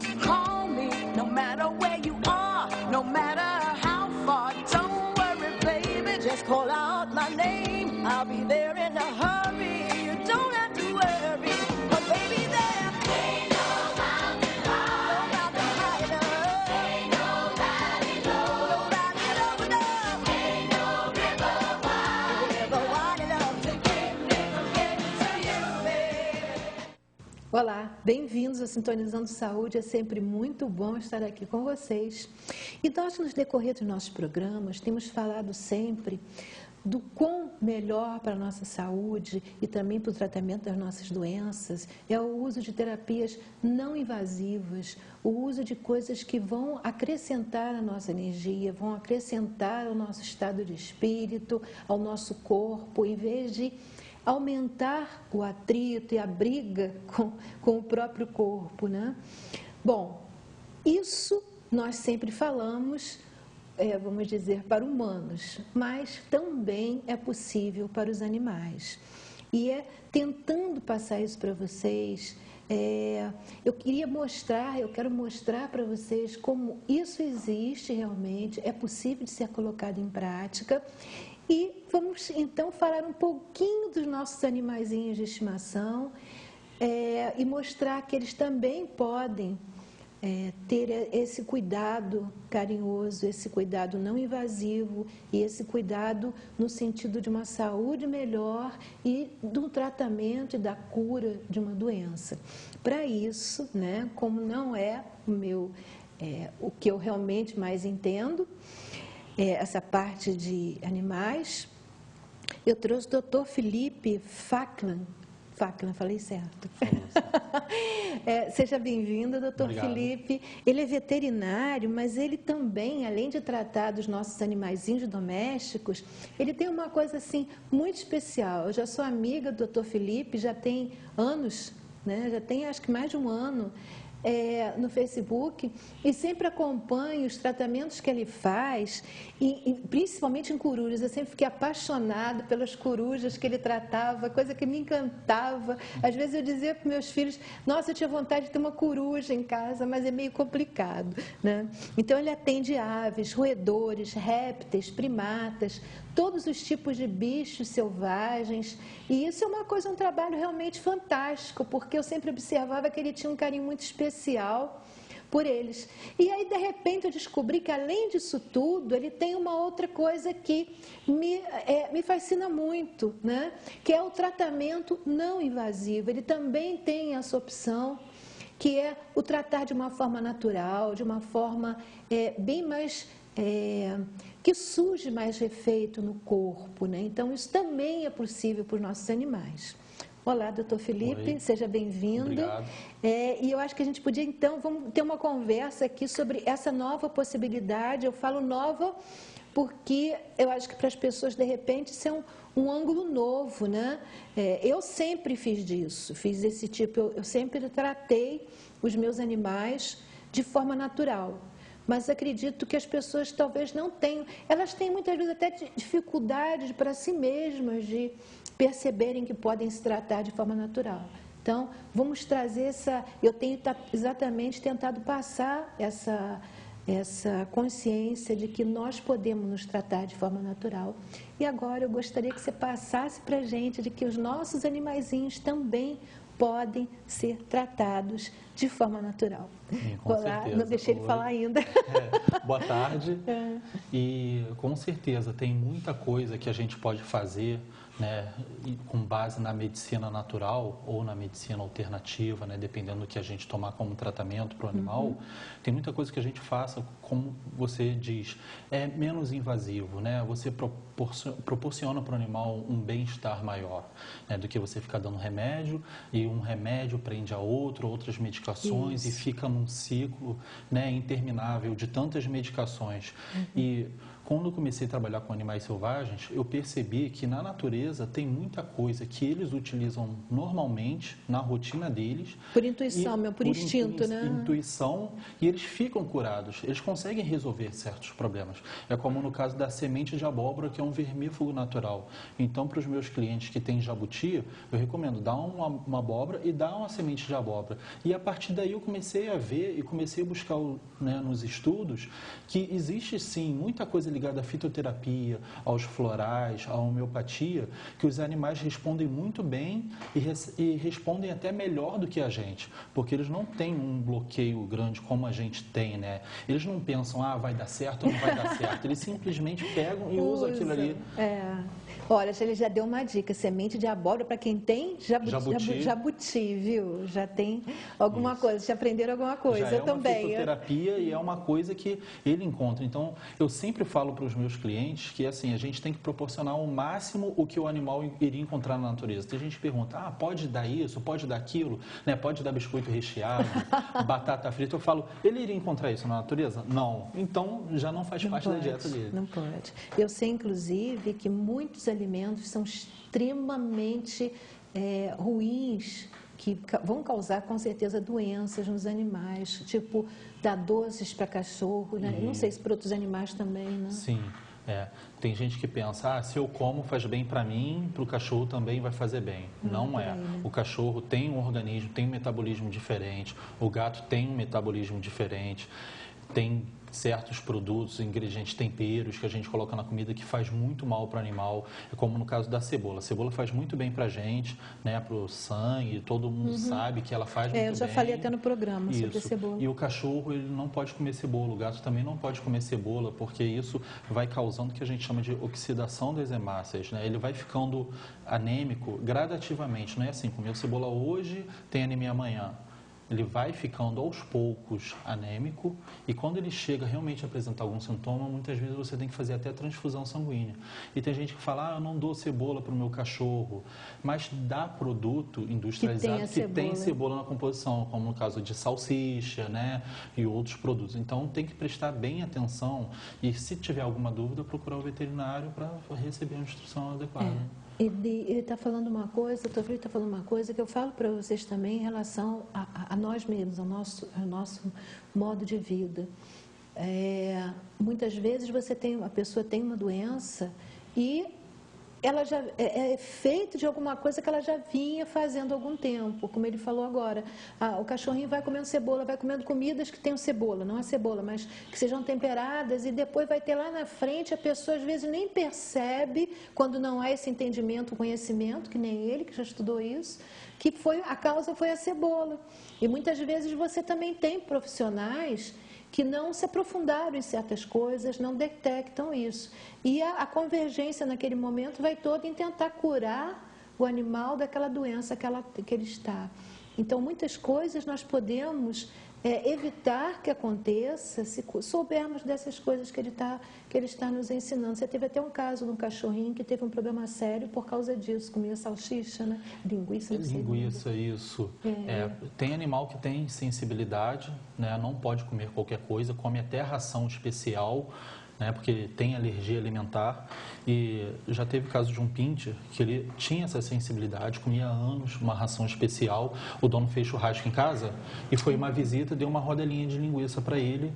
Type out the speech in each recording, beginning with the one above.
me, call me, no matter where you are, no matter how far. Don't worry, baby, just call out my name. I'll be there in a hurry. You don't have to worry, but baby, there ain't no mountain high enough. Ain't no valley low enough. Ain't no river wide enough to get to you, baby. Olá, bem-vindos ao Sintonizando Saúde, é sempre muito bom estar aqui com vocês. E nós, no decorrer dos nossos programas, temos falado sempre do quão melhor para a nossa saúde e também para o tratamento das nossas doenças é o uso de terapias não invasivas, o uso de coisas que vão acrescentar a nossa energia, vão acrescentar ao nosso estado de espírito, ao nosso corpo, em vez de aumentar o atrito e a briga com o próprio corpo, né? Bom, isso nós sempre falamos, vamos dizer, para humanos, mas também é possível para os animais. E tentando passar isso para vocês, eu quero mostrar para vocês como isso existe realmente, é possível de ser colocado em prática. E vamos então falar um pouquinho dos nossos animaizinhos de estimação e mostrar que eles também podem ter esse cuidado carinhoso, esse cuidado não invasivo e esse cuidado no sentido de uma saúde melhor e do tratamento e da cura de uma doença. Para isso, né, como não é o que eu realmente mais entendo, essa parte de animais, eu trouxe o Dr. Felipe Faklan, falei certo? Seja bem-vindo, Dr. Obrigado. Felipe. Ele é veterinário, mas ele também, além de tratar dos nossos animaizinhos domésticos, ele tem uma coisa assim muito especial. Eu já sou amiga do Dr. Felipe, já tem anos, né? Já tem acho que mais de um ano. No Facebook, e sempre acompanho os tratamentos que ele faz, e principalmente em corujas. Eu sempre fiquei apaixonada pelas corujas que ele tratava, coisa que me encantava. Às vezes eu dizia para meus filhos, nossa, eu tinha vontade de ter uma coruja em casa, mas é meio complicado, né? Então ele atende aves, roedores, répteis, primatas, todos os tipos de bichos selvagens, e isso é uma coisa, um trabalho realmente fantástico, porque eu sempre observava que ele tinha um carinho muito especial por eles. E aí, de repente, eu descobri que, além disso tudo, ele tem uma outra coisa que me fascina muito, né? Que é o tratamento não invasivo. Ele também tem essa opção, que é o tratar de uma forma natural, de uma forma bem mais... que surge mais efeito no corpo, né? Então, isso também é possível para os nossos animais. Olá, doutor Felipe, Oi. Seja bem-vindo. Obrigado. E eu acho que a gente podia, então, vamos ter uma conversa aqui sobre essa nova possibilidade. Eu falo nova porque eu acho que para as pessoas, de repente, isso é um ângulo novo, né? Eu sempre fiz disso, fiz esse tipo, eu sempre tratei os meus animais de forma natural. Mas acredito que as pessoas talvez não tenham, elas têm muitas vezes até dificuldades para si mesmas de perceberem que podem se tratar de forma natural. Então, vamos trazer eu tenho exatamente tentado passar essa consciência de que nós podemos nos tratar de forma natural. E agora eu gostaria que você passasse para a gente de que os nossos animaizinhos também podem ser tratados de forma natural. Com certeza. Não deixei ele falar ainda. Boa tarde. E com certeza tem muita coisa que a gente pode fazer, né, com base na medicina natural ou na medicina alternativa, né, dependendo do que a gente tomar como tratamento para o animal. Tem muita coisa que a gente faça, como você diz, é menos invasivo, né? Você proporciona para o animal um bem-estar maior, né, do que você ficar dando remédio, e um remédio prende a outras medicações. Isso. E fica num ciclo, né, interminável de tantas medicações. E quando eu comecei a trabalhar com animais selvagens, eu percebi que na natureza tem muita coisa que eles utilizam normalmente na rotina deles. Por intuição, por instinto, né? Intuição, e eles ficam curados, eles conseguem resolver certos problemas. É como no caso da semente de abóbora, que é um vermífugo natural. Então, para os meus clientes que têm jabuti, eu recomendo dar uma abóbora e dar uma semente de abóbora. E a partir daí eu comecei a ver e comecei a buscar nos estudos que existe sim muita coisa ligada à fitoterapia, aos florais, à homeopatia, que os animais respondem muito bem e respondem até melhor do que a gente, porque eles não têm um bloqueio grande como a gente tem, né? Eles não pensam, vai dar certo ou não vai dar certo. Eles simplesmente pegam e usam aquilo ali. Olha, ele já deu uma dica, semente de abóbora para quem tem jabuti, viu? Já tem alguma coisa, já aprenderam alguma coisa. Eu também. É uma fitoterapia e é uma coisa que ele encontra. Então, eu sempre falo para os meus clientes que, assim, a gente tem que proporcionar ao máximo o que o animal iria encontrar na natureza. Tem gente que pergunta, pode dar isso, pode dar aquilo, né? Pode dar biscoito recheado, batata frita. Eu falo, ele iria encontrar isso na natureza? Não. Então, já não faz parte da dieta dele. Não pode. Eu sei, inclusive, que muitos alimentos são extremamente ruins, que vão causar, com certeza, doenças nos animais, tipo, dar doces para cachorro, né? Não sei se para outros animais também, né? Sim. Tem gente que pensa, se eu como faz bem para mim, para o cachorro também vai fazer bem. Não é. Né? O cachorro tem um organismo, tem um metabolismo diferente, o gato tem um metabolismo diferente, tem certos produtos, ingredientes, temperos que a gente coloca na comida que faz muito mal para o animal, como no caso da cebola. A cebola faz muito bem para a gente, né, para o sangue, todo mundo sabe que ela faz muito bem. Eu já falei até no programa sobre a cebola. E o cachorro, ele não pode comer cebola, o gato também não pode comer cebola, porque isso vai causando o que a gente chama de oxidação das hemácias, né? Ele vai ficando anêmico gradativamente, não é assim, comeu cebola hoje, tem anemia amanhã. Ele vai ficando aos poucos anêmico e quando ele chega realmente a apresentar algum sintoma, muitas vezes você tem que fazer até transfusão sanguínea. E tem gente que fala, eu não dou cebola para o meu cachorro, mas dá produto industrializado que tem cebola na composição, como no caso de salsicha, né, e outros produtos. Então tem que prestar bem atenção e se tiver alguma dúvida, procurar o veterinário para receber a instrução adequada. Ele está falando uma coisa, o Teofilo está falando uma coisa que eu falo para vocês também em relação a nós mesmos, ao nosso modo de vida. Muitas vezes a pessoa tem uma doença e ela já é feito de alguma coisa que ela já vinha fazendo há algum tempo, como ele falou agora. O cachorrinho vai comendo cebola, vai comendo comidas que tenham cebola, não a cebola, mas que sejam temperadas e depois vai ter lá na frente, a pessoa às vezes nem percebe, quando não há esse entendimento, conhecimento, que nem ele, que já estudou isso, que a causa foi a cebola. E muitas vezes você também tem profissionais que não se aprofundaram em certas coisas, não detectam isso. E a convergência naquele momento vai toda em tentar curar o animal daquela doença que ele está. Então, muitas coisas nós podemos evitar que aconteça se soubermos dessas coisas que ele está nos ensinando. Você teve até um caso de um cachorrinho que teve um problema sério por causa disso, comia salsicha, né? Linguiça, não sei. Linguiça, isso. Tem animal que tem sensibilidade, né? Não pode comer qualquer coisa, come até ração especial, né, porque tem alergia alimentar. E já teve caso de um pincher que ele tinha essa sensibilidade, comia há anos uma ração especial, o dono fez churrasco em casa e foi uma visita, deu uma rodelinha de linguiça para ele,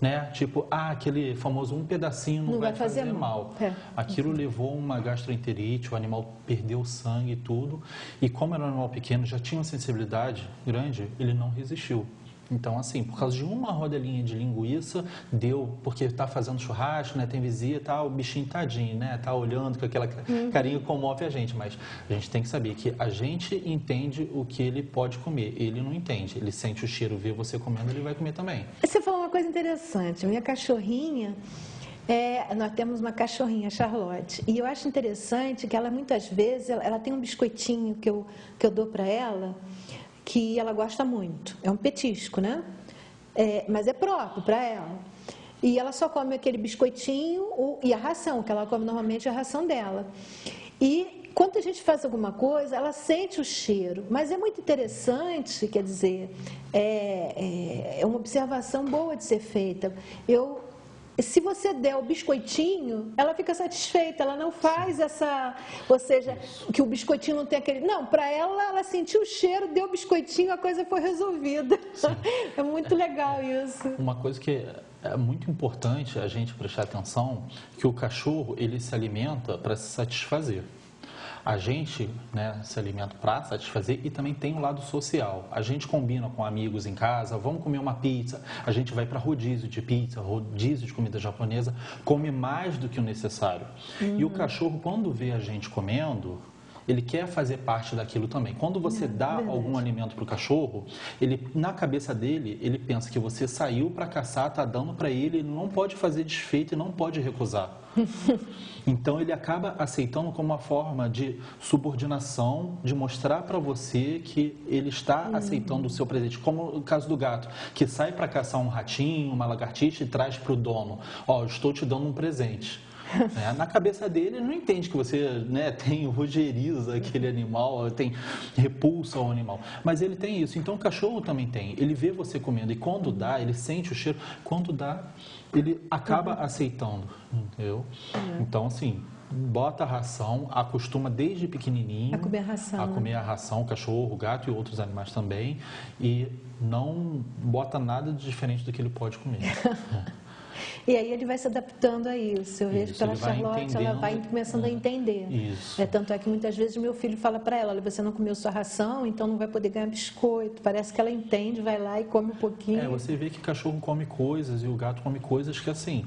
né, tipo, aquele famoso um pedacinho não vai fazer mal. Aquilo levou uma gastroenterite, o animal perdeu sangue e tudo, e como era um animal pequeno, já tinha uma sensibilidade grande, ele não resistiu. Então, assim, por causa de uma rodelinha de linguiça, deu, porque está fazendo churrasco, né, tem visita, o bichinho tadinho, né, tá olhando com aquela carinha, comove a gente, mas a gente tem que saber que a gente entende o que ele pode comer, ele não entende, ele sente o cheiro, vê você comendo, ele vai comer também. Você falou uma coisa interessante, minha cachorrinha, nós temos uma cachorrinha, Charlotte, e eu acho interessante que ela muitas vezes, ela tem um biscoitinho que eu dou para ela, que ela gosta muito. É um petisco, né? Mas é próprio para ela. E ela só come aquele biscoitinho e a ração, que ela come normalmente a ração dela. E quando a gente faz alguma coisa, ela sente o cheiro. Mas é muito interessante, quer dizer, é uma observação boa de ser feita. Eu se você der o biscoitinho, ela fica satisfeita, ela não faz essa, ou seja, que o biscoitinho não tem aquele, não, para ela sentiu o cheiro, deu o biscoitinho, a coisa foi resolvida. É muito legal isso. Uma coisa que é muito importante a gente prestar atenção, que o cachorro, ele se alimenta para se satisfazer. A gente, né, se alimenta para satisfazer e também tem o lado social. A gente combina com amigos em casa, vamos comer uma pizza, a gente vai para rodízio de pizza, rodízio de comida japonesa, come mais do que o necessário. E o cachorro, quando vê a gente comendo, ele quer fazer parte daquilo também. Quando você dá algum alimento para o cachorro, ele, na cabeça dele, ele pensa que você saiu para caçar, está dando para ele não pode fazer desfeito e não pode recusar. Então, ele acaba aceitando como uma forma de subordinação, de mostrar para você que ele está aceitando o seu presente. Como o caso do gato, que sai para caçar um ratinho, uma lagartixa e traz para o dono. Ó, eu estou te dando um presente. Na cabeça dele, ele não entende que você, né, tem rojeriza aquele animal, tem repulsa ao animal. Mas ele tem isso. Então, o cachorro também tem. Ele vê você comendo e quando dá, ele sente o cheiro. Quando dá, ele acaba aceitando, entendeu? Então, assim, bota a ração, acostuma desde pequenininho a comer a ração, o cachorro, o gato e outros animais também. E não bota nada de diferente do que ele pode comer. E aí ele vai se adaptando a isso. Eu vejo pela Charlotte, ela vai começando a entender. Isso. Tanto é que muitas vezes meu filho fala para ela, olha, você não comeu sua ração, então não vai poder ganhar biscoito. Parece que ela entende, vai lá e come um pouquinho. Você vê que o cachorro come coisas e o gato come coisas que, assim,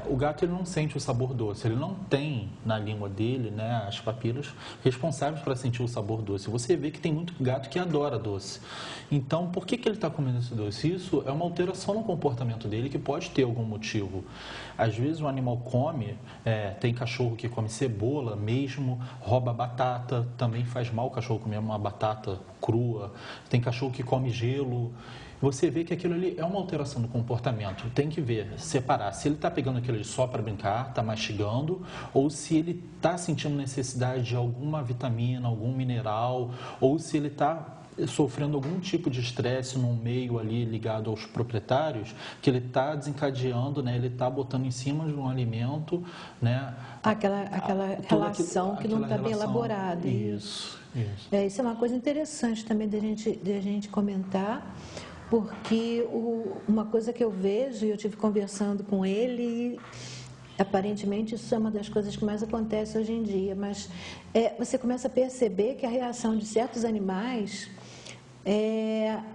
o gato ele não sente o sabor doce. Ele não tem na língua dele, né, as papilas responsáveis para sentir o sabor doce. Você vê que tem muito gato que adora doce. Então, por que ele está comendo esse doce? Isso é uma alteração no comportamento dele que pode ter algum motivo. Às vezes o animal come, tem cachorro que come cebola mesmo, rouba batata, também faz mal o cachorro comer uma batata crua, tem cachorro que come gelo. Você vê que aquilo ali é uma alteração do comportamento. Tem que ver, separar se ele está pegando aquilo ali só para brincar, está mastigando, ou se ele está sentindo necessidade de alguma vitamina, algum mineral, ou se ele está sofrendo algum tipo de estresse no meio ali ligado aos proprietários, que ele está desencadeando, né? Ele está botando em cima de um alimento, né? Aquela relação que não está bem elaborada. Isso. Isso é uma coisa interessante também de a gente comentar, porque uma coisa que eu vejo, e eu estive conversando com ele, aparentemente isso é uma das coisas que mais acontece hoje em dia, mas você começa a perceber que a reação de certos animais,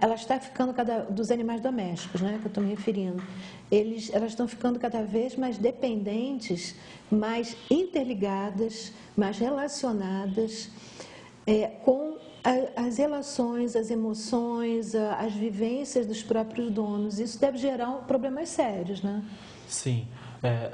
ela está ficando dos animais domésticos, né, que eu estou me referindo, elas estão ficando cada vez mais dependentes, mais interligadas, mais relacionadas com as relações, as emoções, as vivências dos próprios donos. Isso deve gerar problemas sérios, né? Sim.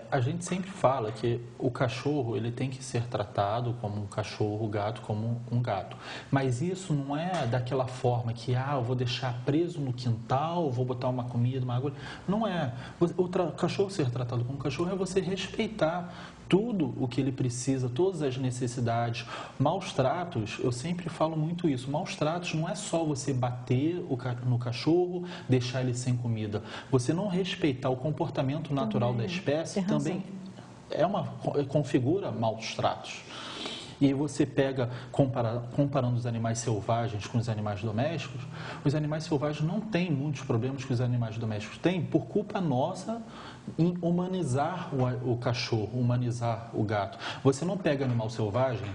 A gente sempre fala que o cachorro ele tem que ser tratado como um cachorro, o gato como um gato. Mas isso não é daquela forma que, eu vou deixar preso no quintal, vou botar uma comida, uma água. Não é. O cachorro ser tratado como cachorro é você respeitar tudo o que ele precisa, todas as necessidades. Maus tratos, eu sempre falo muito isso, maus tratos não é só você bater no cachorro, deixar ele sem comida. Você não respeitar o comportamento natural da espécie também configura maus tratos. E aí você pega, comparando os animais selvagens com os animais domésticos, os animais selvagens não têm muitos problemas que os animais domésticos têm por culpa nossa em humanizar o cachorro, humanizar o gato. Você não pega animal selvagem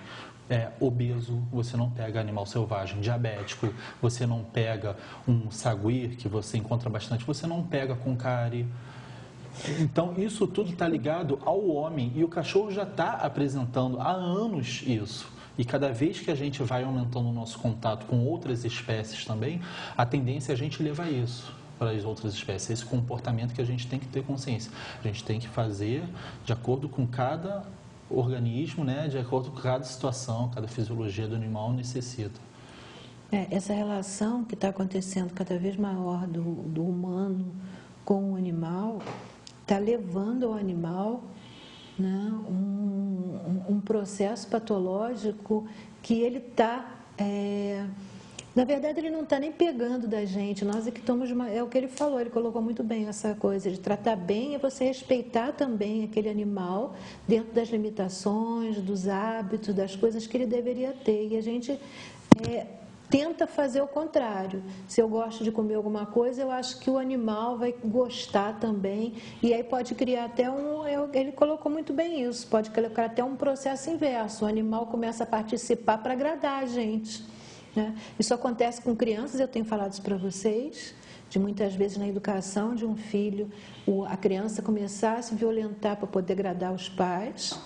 obeso, você não pega animal selvagem diabético, você não pega um sagui, que você encontra bastante, você não pega com cárie. Então, isso tudo está ligado ao homem e o cachorro já está apresentando há anos isso. E cada vez que a gente vai aumentando o nosso contato com outras espécies também, a tendência é a gente levar isso para as outras espécies. Esse comportamento que a gente tem que ter consciência. A gente tem que fazer de acordo com cada organismo, né? De acordo com cada situação, cada fisiologia do animal necessita. Essa relação que está acontecendo cada vez maior do humano com o animal está levando ao animal, né, um processo patológico que ele está Na verdade, ele não está nem pegando da gente, nós é que estamos... É o que ele falou, ele colocou muito bem essa coisa de tratar bem é você respeitar também aquele animal dentro das limitações, dos hábitos, das coisas que ele deveria ter. E a gente tenta fazer o contrário. Se eu gosto de comer alguma coisa, eu acho que o animal vai gostar também. E aí pode criar até ele colocou muito bem isso, pode colocar até um processo inverso. O animal começa a participar para agradar a gente. Né? Isso acontece com crianças, eu tenho falado isso para vocês, de muitas vezes na educação de um filho, a criança começar a se violentar para poder agradar os pais.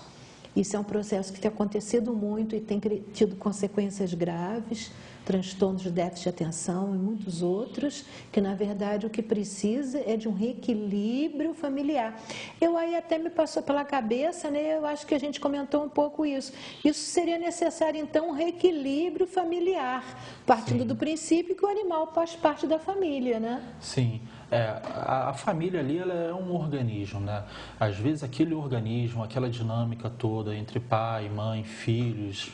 Isso é um processo que tem acontecido muito e tem tido consequências graves, transtornos de déficit de atenção e muitos outros, que na verdade o que precisa é de um reequilíbrio familiar. Aí até me passou pela cabeça, né? Eu acho que a gente comentou um pouco isso. Isso seria necessário então um reequilíbrio familiar, partindo do princípio que o animal faz parte da família, né? Sim. A família ali ela é um organismo, né? Às vezes aquele organismo, aquela dinâmica toda entre pai, mãe, filhos,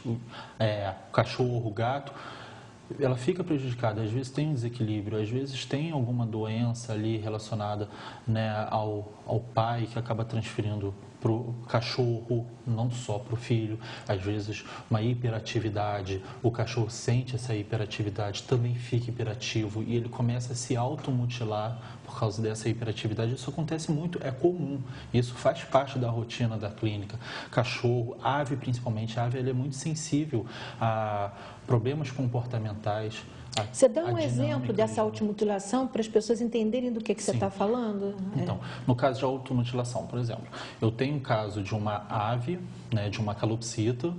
cachorro, gato, ela fica prejudicada. Às vezes tem um desequilíbrio, às vezes tem alguma doença ali relacionada, né, ao pai que acaba transferindo para o cachorro, não só para o filho. Às vezes uma hiperatividade, o cachorro sente essa hiperatividade, também fica hiperativo e ele começa a se automutilar por causa dessa hiperatividade. Isso acontece muito, é comum, isso faz parte da rotina da clínica. Cachorro, ave principalmente, a ave ela é muito sensível a problemas comportamentais. Você dá um exemplo dessa automutilação para as pessoas entenderem do que você está falando? Então, no caso de automutilação, por exemplo, eu tenho um caso de uma ave, né, de uma calopsita,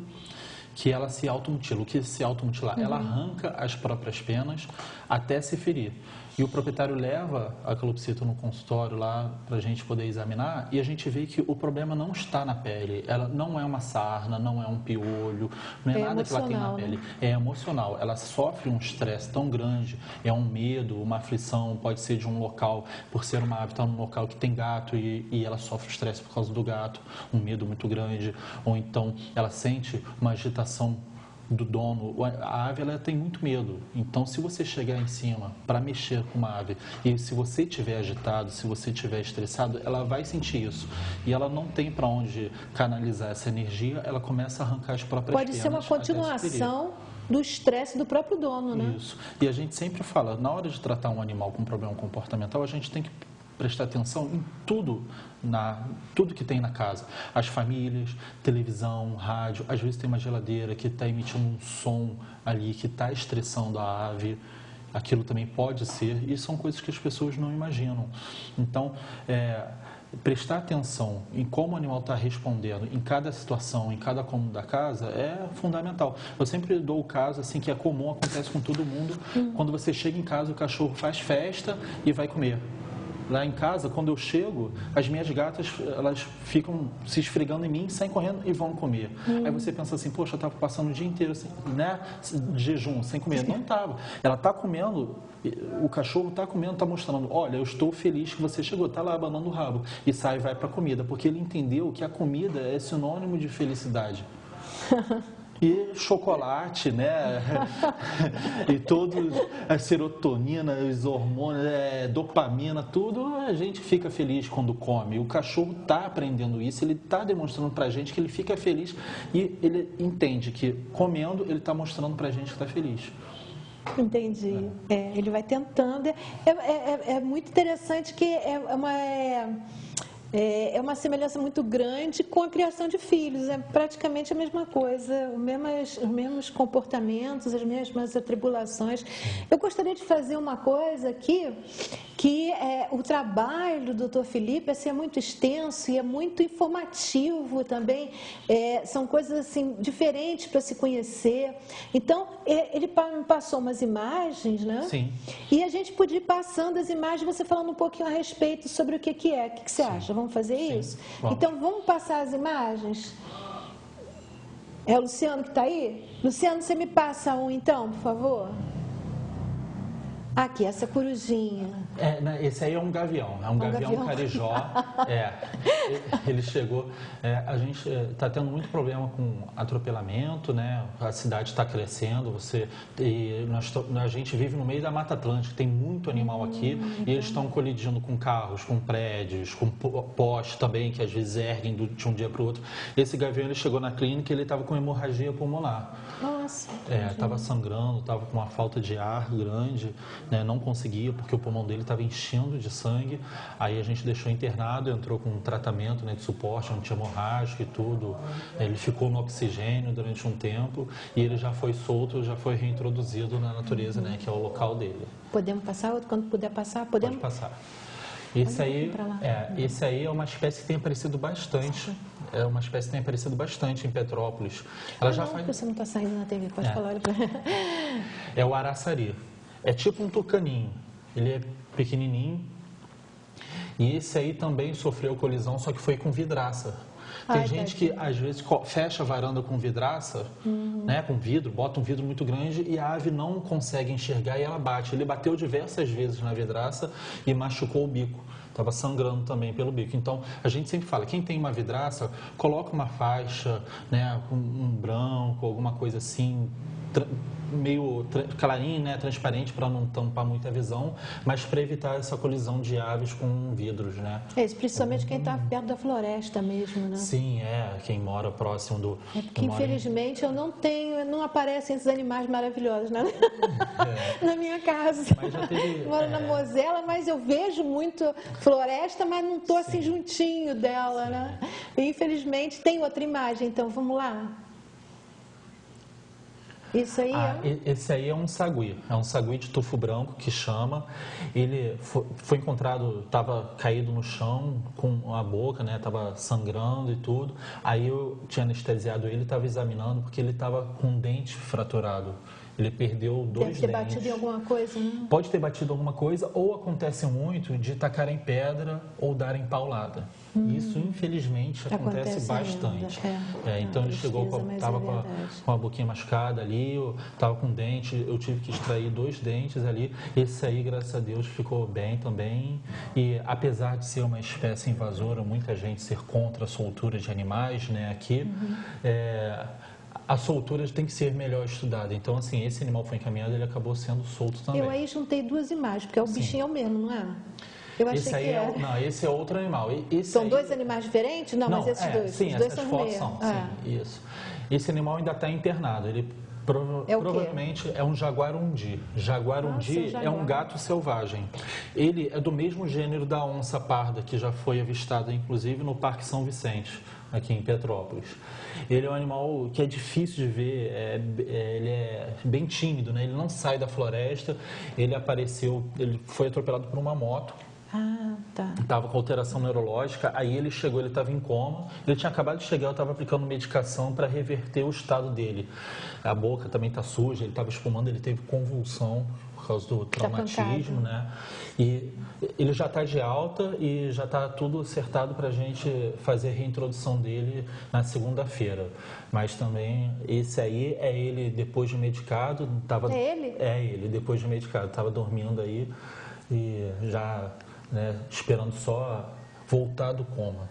que ela se automutila. O que é se automutilar? Ela arranca as próprias penas até se ferir. E o proprietário leva a calopsita no consultório lá para a gente poder examinar e a gente vê que o problema não está na pele. Ela não é uma sarna, não é um piolho, não é nada que ela tem na pele. É emocional. Ela sofre um estresse tão grande, é um medo, uma aflição, pode ser de um local, por ser uma ave, está num local que tem gato e ela sofre estresse por causa do gato, um medo muito grande. Ou então ela sente uma agitação do dono. A ave ela tem muito medo, então se você chegar em cima para mexer com uma ave e se você estiver agitado, se você estiver estressado, ela vai sentir isso e ela não tem para onde canalizar essa energia, ela começa a arrancar as próprias penas. Pode ser uma continuação do estresse do próprio dono, né? Isso, e a gente sempre fala, na hora de tratar um animal com problema comportamental, a gente tem que prestar atenção em tudo que tem na casa. As famílias, televisão, rádio, às vezes tem uma geladeira que está emitindo um som ali, que está estressando a ave. Aquilo também pode ser, e são coisas que as pessoas não imaginam. Então, prestar atenção em como o animal está respondendo em cada situação, em cada cômodo da casa, é fundamental. Eu sempre dou o caso assim que é comum, acontece com todo mundo. Quando você chega em casa, o cachorro faz festa e vai comer. Lá em casa, quando eu chego, as minhas gatas, elas ficam se esfregando em mim, saem correndo e vão comer. Aí você pensa assim, poxa, eu estava passando o dia inteiro assim, né, de jejum, sem comer. Não estava. Ela está comendo, o cachorro está comendo, está mostrando, olha, eu estou feliz que você chegou, está lá abanando o rabo. E sai e vai para a comida, porque ele entendeu que a comida é sinônimo de felicidade. E chocolate, né? E todos, a serotonina, os hormônios, dopamina, tudo, a gente fica feliz quando come. O cachorro está aprendendo isso, ele está demonstrando para a gente que ele fica feliz e ele entende que comendo ele está mostrando para a gente que está feliz. Entendi. Ele vai tentando. É muito interessante que é uma semelhança muito grande com a criação de filhos, é praticamente a mesma coisa, os mesmos comportamentos, as mesmas atribulações. Eu gostaria de fazer uma coisa aqui, que o trabalho do Dr. Felipe é muito extenso e é muito informativo também, são coisas assim diferentes para se conhecer. Então, ele me passou umas imagens, né? Sim. E a gente podia ir passando as imagens, você falando um pouquinho a respeito sobre o que é. O que você acha? Vamos fazer isso? Vamos. Então, vamos passar as imagens? É o Luciano que está aí? Luciano, você me passa um então, por favor? Aqui, essa corujinha. Esse aí é um gavião gavião. carijó. Ele chegou. A gente está tendo muito problema com atropelamento, né? A cidade está crescendo. A gente vive no meio da Mata Atlântica, tem muito animal aqui e eles estão colidindo com carros, com prédios, com postes também, que às vezes erguem de um dia para o outro. Esse gavião ele chegou na clínica e ele estava com hemorragia pulmonar. Nossa. Estava sangrando, estava com uma falta de ar grande, né? Não conseguia porque o pulmão dele estava enchendo de sangue. Aí a gente deixou internado, entrou com um tratamento, né, de suporte anti-hemorrágico e tudo. Ele ficou no oxigênio durante um tempo e ele já foi solto, já foi reintroduzido na natureza, né, que é o local dele. Podemos passar outro? Quando puder passar, podemos? Pode passar. Esse aí é uma espécie que tem aparecido bastante. É uma espécie que tem aparecido bastante em Petrópolis. Ela já faz... Você não está saindo na TV, pode falar. É o araçari. É tipo um tucaninho. Ele é pequenininho. E esse aí também sofreu colisão, só que foi com vidraça. Tem gente que às vezes fecha a varanda com vidraça, né, com vidro, bota um vidro muito grande e a ave não consegue enxergar e ela bate. Ele bateu diversas vezes na vidraça e machucou o bico. Estava sangrando também pelo bico. Então, a gente sempre fala, quem tem uma vidraça, coloca uma faixa, né, um branco, alguma coisa assim, meio clarinho, né, transparente, para não tampar muita visão, mas para evitar essa colisão de aves com vidros, né? Principalmente quem está perto da floresta mesmo, né? Sim, quem mora próximo do... porque infelizmente eu não aparecem esses animais maravilhosos na minha casa. Mas já teve... Moro na Mosela, mas eu vejo muito floresta, mas não estou assim juntinho dela, né? E, infelizmente tem outra imagem, então vamos lá. Isso aí Esse aí é um sagui de tufo branco que chama. Ele foi encontrado, estava caído no chão com a boca, né? Estava sangrando e tudo. Aí eu tinha anestesiado ele, estava examinando porque ele estava com um dente fraturado. Ele perdeu 2 dentes. Deve ter batido em alguma coisa, né? Pode ter batido alguma coisa, ou acontece muito de tacarem pedra ou darem paulada. Isso, infelizmente, acontece bastante. Então, ele chegou, estava com a boquinha machucada ali, estava com dente, eu tive que extrair 2 dentes ali. Esse aí, graças a Deus, ficou bem também. E, apesar de ser uma espécie invasora, muita gente ser contra a soltura de animais, né, aqui, a soltura tem que ser melhor estudada. Então, assim, esse animal foi encaminhado, ele acabou sendo solto também. Eu aí juntei 2 imagens, porque o bichinho é o mesmo, não é? Eu achei esse aí que não, esse é outro animal. São 2 animais diferentes? Não, mas esses dois. Sim, os dois essas são fotos são. Sim, isso. Esse animal ainda está internado. Ele provavelmente é um jaguarundi. Jaguarundi é um gato selvagem. Ele é do mesmo gênero da onça parda, que já foi avistada, inclusive, no Parque São Vicente, aqui em Petrópolis. Ele é um animal que é difícil de ver, ele é bem tímido, né? Ele não sai da floresta, ele foi atropelado por uma moto. Estava com alteração neurológica, aí ele chegou, ele estava em coma, ele tinha acabado de chegar, eu estava aplicando medicação para reverter o estado dele. A boca também está suja, ele estava espumando, ele teve convulsão por causa do traumatismo, né? E ele já está de alta e já está tudo acertado para a gente fazer a reintrodução dele na segunda-feira. Mas também, esse aí é ele depois de medicado. É ele? É ele, depois de medicado. Estava dormindo aí e já... né, esperando só voltar do coma.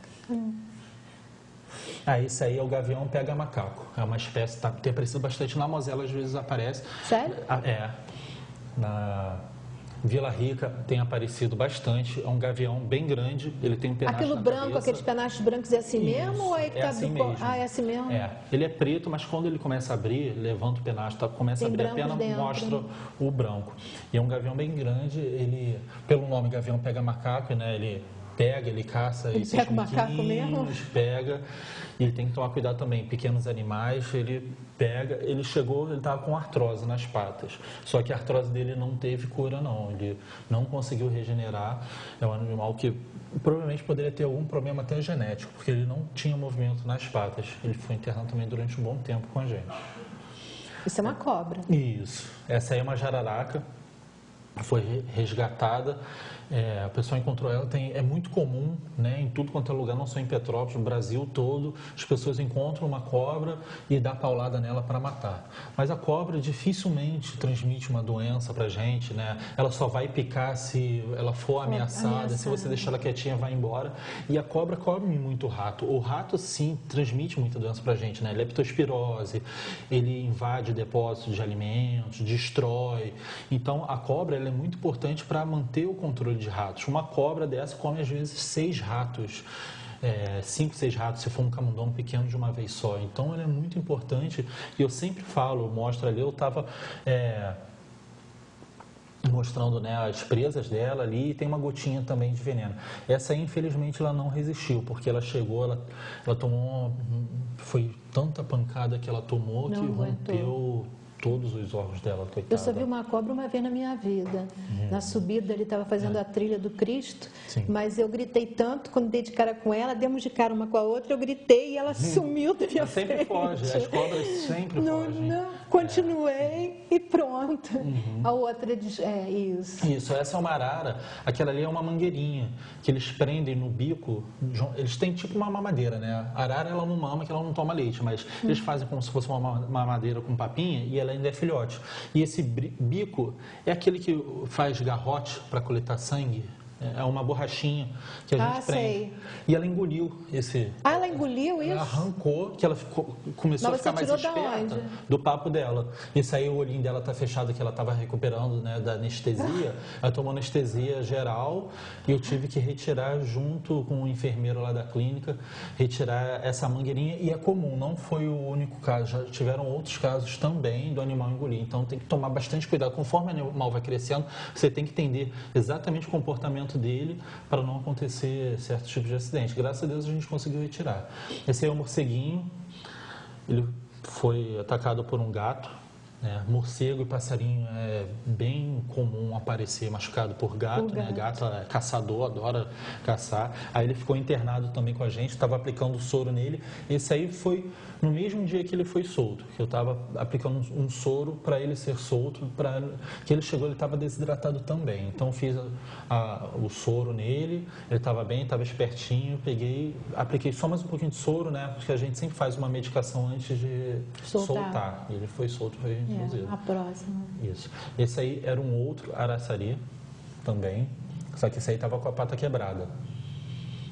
Esse aí é o gavião pega-macaco. É uma espécie, tem aparecido bastante na Mosela, às vezes aparece. Sério? Na Vila Rica tem aparecido bastante. É um gavião bem grande, ele tem um penacho Aquilo na branco, cabeça. Aqueles penachos brancos é assim mesmo? Ou é assim mesmo. É assim mesmo? Ele é preto, mas quando ele começa a abrir, levanta o penacho, começa a abrir a pena, mostra o branco. E é um gavião bem grande, ele, pelo nome gavião pega-macaco, né, ele caça ele esses pega o macaco mesmo? Pega, e tem que tomar cuidado também, pequenos animais, ele estava com artrose nas patas, só que a artrose dele não teve cura não, ele não conseguiu regenerar, é um animal que provavelmente poderia ter algum problema até genético, porque ele não tinha movimento nas patas, ele foi internado também durante um bom tempo com a gente. Isso é uma cobra. Isso, essa aí é uma jararaca. foi resgatada. A pessoa encontrou ela, é muito comum, né, em tudo quanto é lugar, não só em Petrópolis, no Brasil todo, as pessoas encontram uma cobra e dá paulada nela para matar. Mas a cobra dificilmente transmite uma doença para a gente, né? Ela só vai picar se ela for ameaçada, se você deixar ela quietinha, vai embora. E a cobra come muito rato. O rato, sim, transmite muita doença para a gente, né? Leptospirose, ele invade depósitos de alimentos, destrói. Então, a cobra ela é muito importante para manter o controle de ratos. Uma cobra dessa come às vezes 6 ratos, 5, 6 ratos, se for um camundongo pequeno de uma vez só. Então ela é muito importante e eu sempre falo, mostro ali, eu estava mostrando, né, as presas dela ali e tem uma gotinha também de veneno. Essa aí, infelizmente, ela não resistiu, porque ela chegou, ela tomou, foi tanta pancada que ela tomou que rompeu todos os órgãos dela, coitada. Eu só vi uma cobra uma vez na minha vida. Na subida, ele estava fazendo a trilha do Cristo, mas eu gritei tanto, quando dei de cara com ela, demos de cara uma com a outra, eu gritei e ela sumiu da minha frente. Sempre foge, as cobras sempre fogem. Não, continuei e pronto. A outra diz, isso. Isso, essa é uma arara, aquela ali é uma mangueirinha, que eles prendem no bico, eles têm tipo uma mamadeira, né? A arara, ela não mama, que ela não toma leite, mas eles fazem como se fosse uma mamadeira com papinha e ela ainda é filhote. E esse bico é aquele que faz garrote para coletar sangue. É uma borrachinha que a gente prende. Sei. E ela engoliu esse... Ela engoliu isso? Ela arrancou, que ela começou a ficar mais esperta do papo dela. Isso aí, o olhinho dela tá fechado, que ela estava recuperando, né, da anestesia. Ela tomou anestesia geral e eu tive que retirar, junto com o enfermeiro lá da clínica, retirar essa mangueirinha. E é comum, não foi o único caso. Já tiveram outros casos também do animal engolir. Então tem que tomar bastante cuidado. Conforme o animal vai crescendo, você tem que entender exatamente o comportamento dele para não acontecer certos tipos de acidente. Graças a Deus a gente conseguiu retirar. Esse aí é o morceguinho, ele foi atacado por um gato, né? Morcego e passarinho é bem comum aparecer machucado por gato, né? Gato é caçador, adora caçar. Aí ele ficou internado também com a gente, estava aplicando soro nele. Esse aí foi no mesmo dia que ele foi solto, que eu estava aplicando um soro para ele ser solto, que ele chegou, ele estava desidratado também. Então fiz o soro nele, ele estava bem, estava espertinho, apliquei só mais um pouquinho de soro, né? Porque a gente sempre faz uma medicação antes de soltar. Ele foi solto, foi a próxima. Isso. Esse aí era um outro araçari também, só que esse aí estava com a pata quebrada.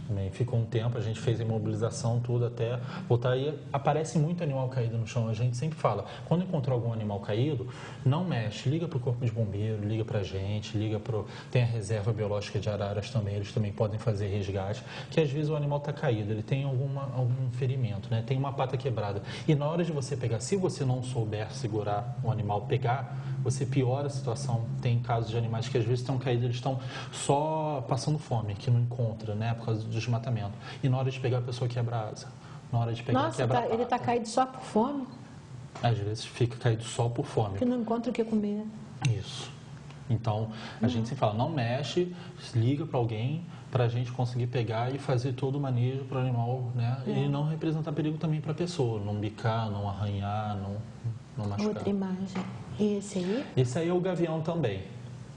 Também ficou um tempo, a gente fez a imobilização, tudo até voltar. E aparece muito animal caído no chão. A gente sempre fala, quando encontrar algum animal caído, não mexe, liga para o corpo de bombeiro, liga para a gente, tem a reserva biológica de araras também, eles também podem fazer resgate, que às vezes o animal está caído, ele tem algum ferimento, né? Tem uma pata quebrada. E na hora de você pegar, se você não souber segurar o animal, pegar, você piora a situação. Tem casos de animais que às vezes estão caídos, eles estão só passando fome, que não encontra, né? Por causa do desmatamento. E na hora de pegar, a pessoa quebra a asa. Na hora de pegar, quebra a pata. Ele está caído só por fome? Às vezes fica caído só por fome. Que não encontra o que comer. Isso. Então, a gente sempre fala, não mexe, liga para alguém para a gente conseguir pegar e fazer todo o manejo para o animal, né? E não representar perigo também para a pessoa, não bicar, não arranhar, não machucar. Outra imagem. Esse aí? Esse aí é o gavião também.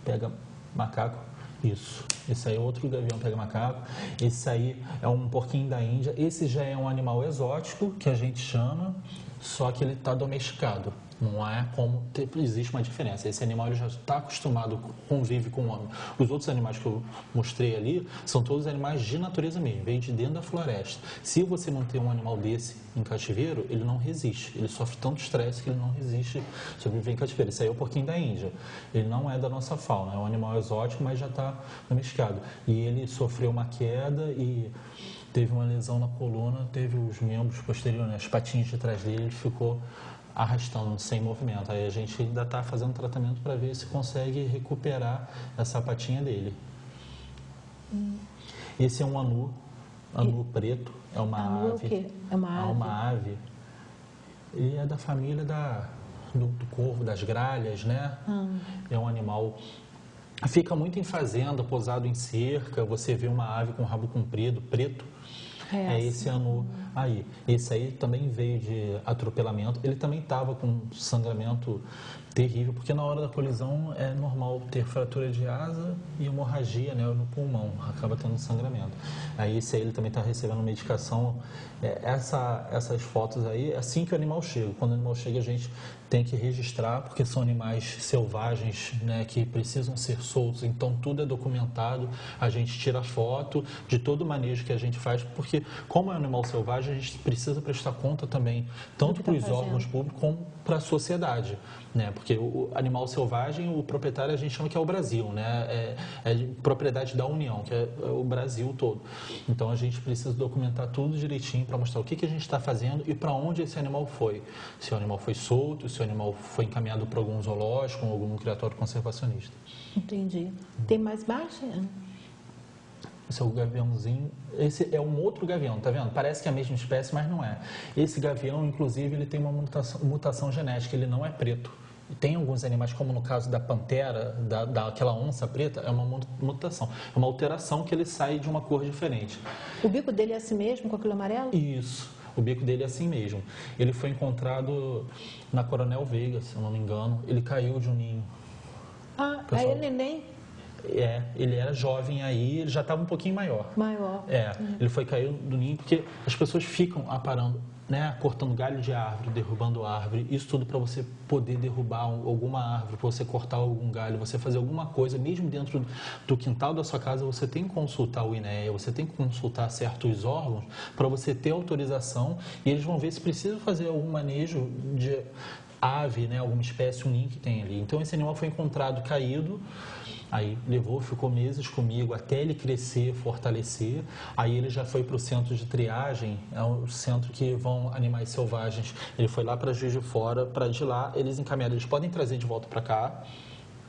Pega macaco. Isso. Esse aí é outro gavião pega macaco. Esse aí é um porquinho da Índia. Esse já é um animal exótico, que a gente chama, só que ele está domesticado. Não é como... Existe uma diferença. Esse animal ele já está acostumado, convive com o homem. Os outros animais que eu mostrei ali são todos animais de natureza mesmo, veio de dentro da floresta. Se você manter um animal desse em cativeiro, ele não resiste. Ele sofre tanto estresse que ele não resiste sobreviver em cativeiro. Esse aí é o porquinho da Índia. Ele não é da nossa fauna, é um animal exótico, mas já está domesticado. E ele sofreu uma queda e teve uma lesão na coluna, teve os membros posteriores, as patinhas de trás dele, ele ficou arrastando, sem movimento. Aí a gente ainda está fazendo tratamento para ver se consegue recuperar essa patinha dele. Esse é um anu preto, é uma ave. O quê? É uma ave? É uma ave. Ele é da família do corvo, das gralhas, né? É um animal... Fica muito em fazenda, pousado em cerca, você vê uma ave com rabo comprido, preto. É esse anu aí. Esse aí também veio de atropelamento. Ele também estava com sangramento Terrível, porque na hora da colisão é normal ter fratura de asa e hemorragia, né, no pulmão, acaba tendo sangramento. Aí se ele também está recebendo medicação, essas fotos aí, assim que o animal chega. Quando o animal chega, a gente tem que registrar, porque são animais selvagens, né, que precisam ser soltos, então tudo é documentado, a gente tira foto de todo o manejo que a gente faz, porque como é um animal selvagem, a gente precisa prestar conta também, tanto para os órgãos públicos como para a sociedade, né, porque o animal selvagem, o proprietário a gente chama que é o Brasil, né, é de propriedade da União, que é o Brasil todo. Então a gente precisa documentar tudo direitinho para mostrar o que a gente está fazendo e para onde esse animal foi. Se o animal foi solto, se o animal foi encaminhado para algum zoológico ou algum criatório conservacionista. Entendi. Tem mais baixo? Esse é o gaviãozinho. Esse é um outro gavião, tá vendo? Parece que é a mesma espécie, mas não é. Esse gavião, inclusive, ele tem uma mutação genética, ele não é preto. Tem alguns animais, como no caso da pantera, daquela onça preta, é uma mutação, é uma alteração que ele sai de uma cor diferente. O bico dele é assim mesmo, com aquilo amarelo? Isso, o bico dele é assim mesmo. Ele foi encontrado na Coronel Veiga, se eu não me engano, ele caiu de um ninho. Ah, aí ele nem... Ele era jovem aí, ele já estava um pouquinho maior. Ele foi cair do ninho porque as pessoas ficam aparando, né, cortando galho de árvore, derrubando árvore, isso tudo para você poder derrubar alguma árvore, para você cortar algum galho, você fazer alguma coisa, mesmo dentro do quintal da sua casa, você tem que consultar o INEA, você tem que consultar certos órgãos para você ter autorização e eles vão ver se precisa fazer algum manejo de ave, né, alguma espécie, um ninho que tem ali. Então esse animal foi encontrado caído, aí ficou meses comigo até ele crescer, fortalecer. Aí ele já foi para o centro de triagem, é o centro que vão animais selvagens. Ele foi lá para Juiz de Fora, para de lá eles encaminharam, eles podem trazer de volta para cá,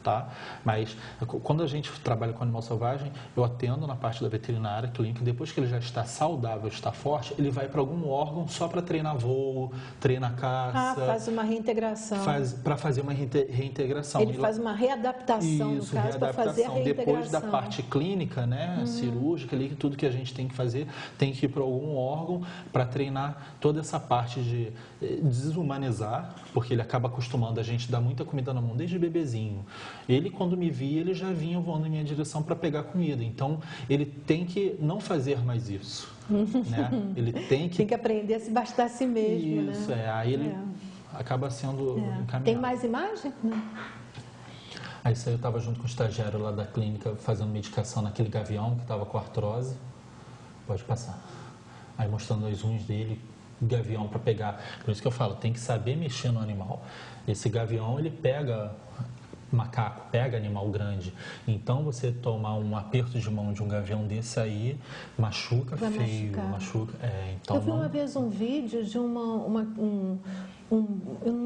tá? Mas quando a gente trabalha com animal selvagem, eu atendo na parte da veterinária clínica, depois que ele já está saudável, está forte, ele vai para algum órgão só para treinar voo, treinar caça. Faz uma reintegração. Para fazer uma reintegração. Ele faz uma readaptação, no caso, para fazer a reintegração. Depois da parte clínica, né, cirúrgica, ali, tudo que a gente tem que fazer, tem que ir para algum órgão para treinar toda essa parte de desumanizar, porque ele acaba acostumando a gente a dar muita comida na mão desde bebezinho. Ele, quando me via, ele já vinha voando em minha direção para pegar comida. Então, ele tem que não fazer mais isso. Né? Ele tem que aprender a se bastar a si mesmo. Isso, né? Aí ele acaba sendo encaminhado. Tem mais imagem? Não. Aí isso aí eu estava junto com o estagiário lá da clínica fazendo medicação naquele gavião que estava com artrose. Pode passar. Aí mostrando as unhas dele, gavião para pegar. Por isso que eu falo, tem que saber mexer no animal. Esse gavião, ele pega macaco, pega animal grande. Então, você tomar um aperto de mão de um gavião desse aí, machuca feio, machuca. Então, eu vi uma vez um vídeo de eu não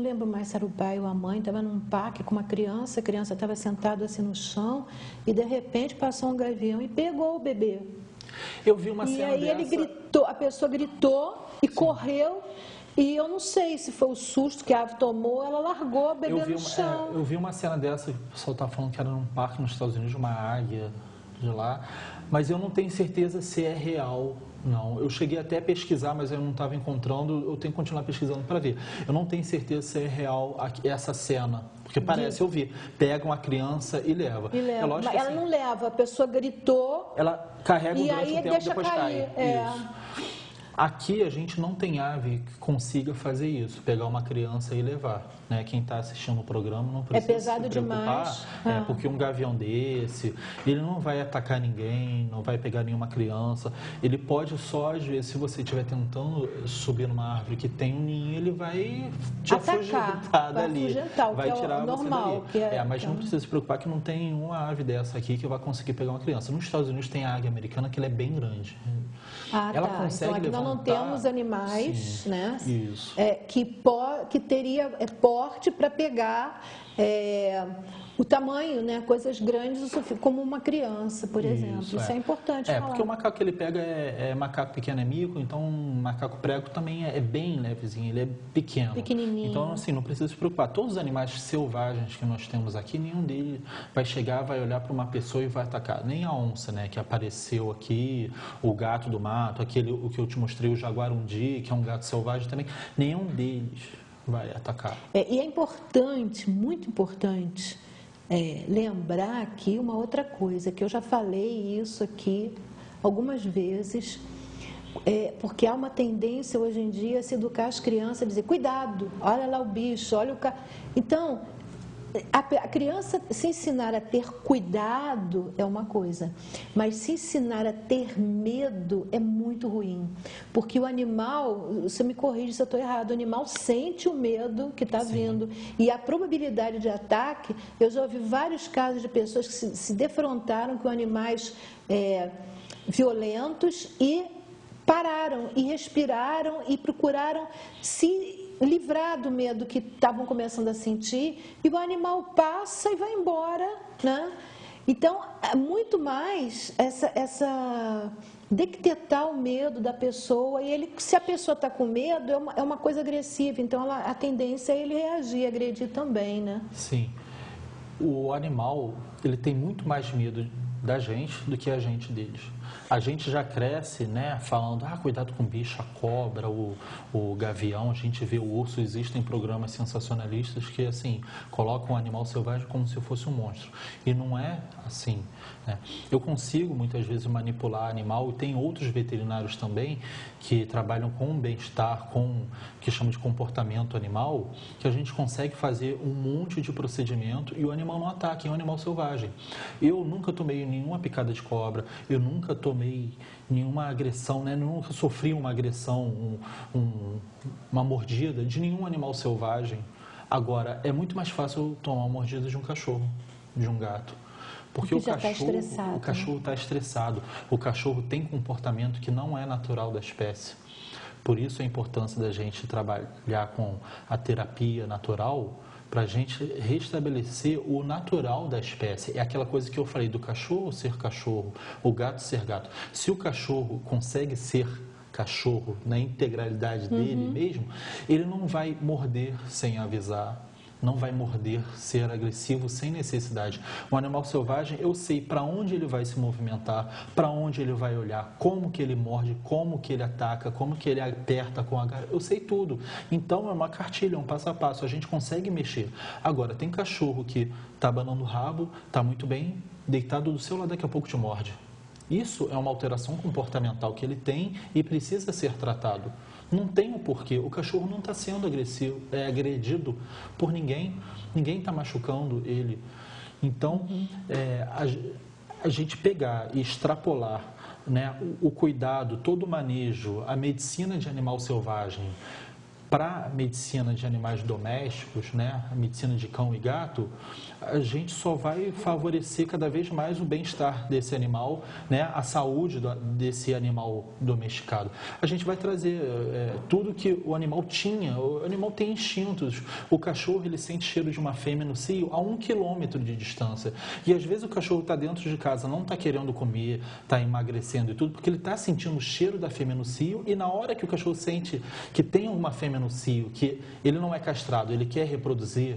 lembro mais se era o pai ou a mãe, estava num parque com uma criança, a criança estava sentada assim no chão e de repente passou um gavião e pegou o bebê. Eu vi uma cena dessa. E aí ele gritou, a pessoa gritou e correu. E eu não sei se foi o susto que a ave tomou, ela largou a bebê no chão. Eu vi uma cena dessa, o pessoal está falando que era num parque nos Estados Unidos, uma águia de lá, mas eu não tenho certeza se é real, não. Eu cheguei até a pesquisar, mas eu não estava encontrando, eu tenho que continuar pesquisando para ver. Eu não tenho certeza se é real essa cena, porque parece, eu vi, pega uma criança e leva. É lógico ela assim, não leva, a pessoa gritou. Ela carrega durante um tempo e depois cair. cai. Isso. Aqui a gente não tem ave que consiga fazer isso, pegar uma criança e levar. Né? Quem está assistindo o programa não precisa pesado se preocupar, demais. Porque um gavião desse, ele não vai atacar ninguém, não vai pegar nenhuma criança. Ele pode só, às vezes, se você estiver tentando subir numa árvore que tem um ninho, ele vai te afugentar dali. Vai tirar você dali. Mas não precisa se preocupar que não tem nenhuma ave dessa aqui que vai conseguir pegar uma criança. Nos Estados Unidos tem a águia americana, que ela é bem grande. Ela consegue então aqui levantar... nós não temos animais, né? Isso. Que teria porte para pegar o tamanho, né? Coisas grandes, como uma criança, por exemplo. Isso é importante falar. Porque o macaco que ele pega macaco pequeno é mico, então o macaco prego também é bem levezinho, ele é pequeno. Pequenininho. Então, assim, não precisa se preocupar. Todos os animais selvagens que nós temos aqui, nenhum deles vai chegar, vai olhar para uma pessoa e vai atacar. Nem a onça, né, que apareceu aqui, o gato do mato, o que eu te mostrei, o jaguarundi, que é um gato selvagem também, nenhum deles vai atacar. E é importante, muito importante, lembrar aqui uma outra coisa, que eu já falei isso aqui algumas vezes, porque há uma tendência hoje em dia a se educar as crianças, a dizer, cuidado, olha lá o bicho, olha o ca... Então, a criança se ensinar a ter cuidado é uma coisa, mas se ensinar a ter medo é muito ruim, porque o animal, você me corrige se eu estou errado, o animal sente o medo que está vindo, e a probabilidade de ataque, eu já ouvi vários casos de pessoas que se defrontaram com animais violentos e pararam e respiraram e procuraram se livrar do medo que estavam começando a sentir, e o animal passa e vai embora, né? Então, é muito mais essa detectar o medo da pessoa, e se a pessoa está com medo, é uma coisa agressiva, então a tendência é ele reagir, agredir também, né? Sim. O animal, ele tem muito mais medo da gente do que a gente deles. A gente já cresce, né, falando, cuidado com o bicho, a cobra, o gavião, a gente vê o urso, existem programas sensacionalistas que, assim, colocam o animal selvagem como se fosse um monstro. E não é assim, né? Eu consigo, muitas vezes, manipular animal, e tem outros veterinários também que trabalham com bem-estar, com que chamam de comportamento animal, que a gente consegue fazer um monte de procedimento e o animal não ataca, é um animal selvagem. Eu nunca tomei nenhuma picada de cobra, eu nunca tomei nenhuma agressão, né? Nunca sofri uma agressão, uma mordida de nenhum animal selvagem. Agora, é muito mais fácil tomar uma mordida de um cachorro, de um gato. Porque o cachorro está estressado. O cachorro tem comportamento que não é natural da espécie. Por isso a importância da gente trabalhar com a terapia natural, para a gente restabelecer o natural da espécie. É aquela coisa que eu falei do cachorro ser cachorro, o gato ser gato. Se o cachorro consegue ser cachorro na integralidade dele mesmo, ele não vai morder sem avisar, não vai morder, ser agressivo sem necessidade. Um animal selvagem, eu sei para onde ele vai se movimentar, para onde ele vai olhar, como que ele morde, como que ele ataca, como que ele aperta com a garra. Eu sei tudo. Então é uma cartilha, um passo a passo. A gente consegue mexer. Agora, tem cachorro que está abanando o rabo, está muito bem, deitado do seu lado, daqui a pouco te morde. Isso é uma alteração comportamental que ele tem e precisa ser tratado. Não tem o porquê. O cachorro não está sendo agredido por ninguém. Ninguém está machucando ele. Então, a gente pegar e extrapolar, né, o cuidado, todo o manejo, a medicina de animal selvagem para a medicina de animais domésticos, né, a medicina de cão e gato, a gente só vai favorecer cada vez mais o bem-estar desse animal, né, a saúde desse animal domesticado. A gente vai trazer tudo que o animal tinha. O animal tem instintos. O cachorro, ele sente cheiro de uma fêmea no cio a 1 quilômetro de distância. E às vezes o cachorro está dentro de casa, não está querendo comer, está emagrecendo e tudo, porque ele está sentindo o cheiro da fêmea no cio, e na hora que o cachorro sente que tem uma fêmea no cio, que ele não é castrado, ele quer reproduzir,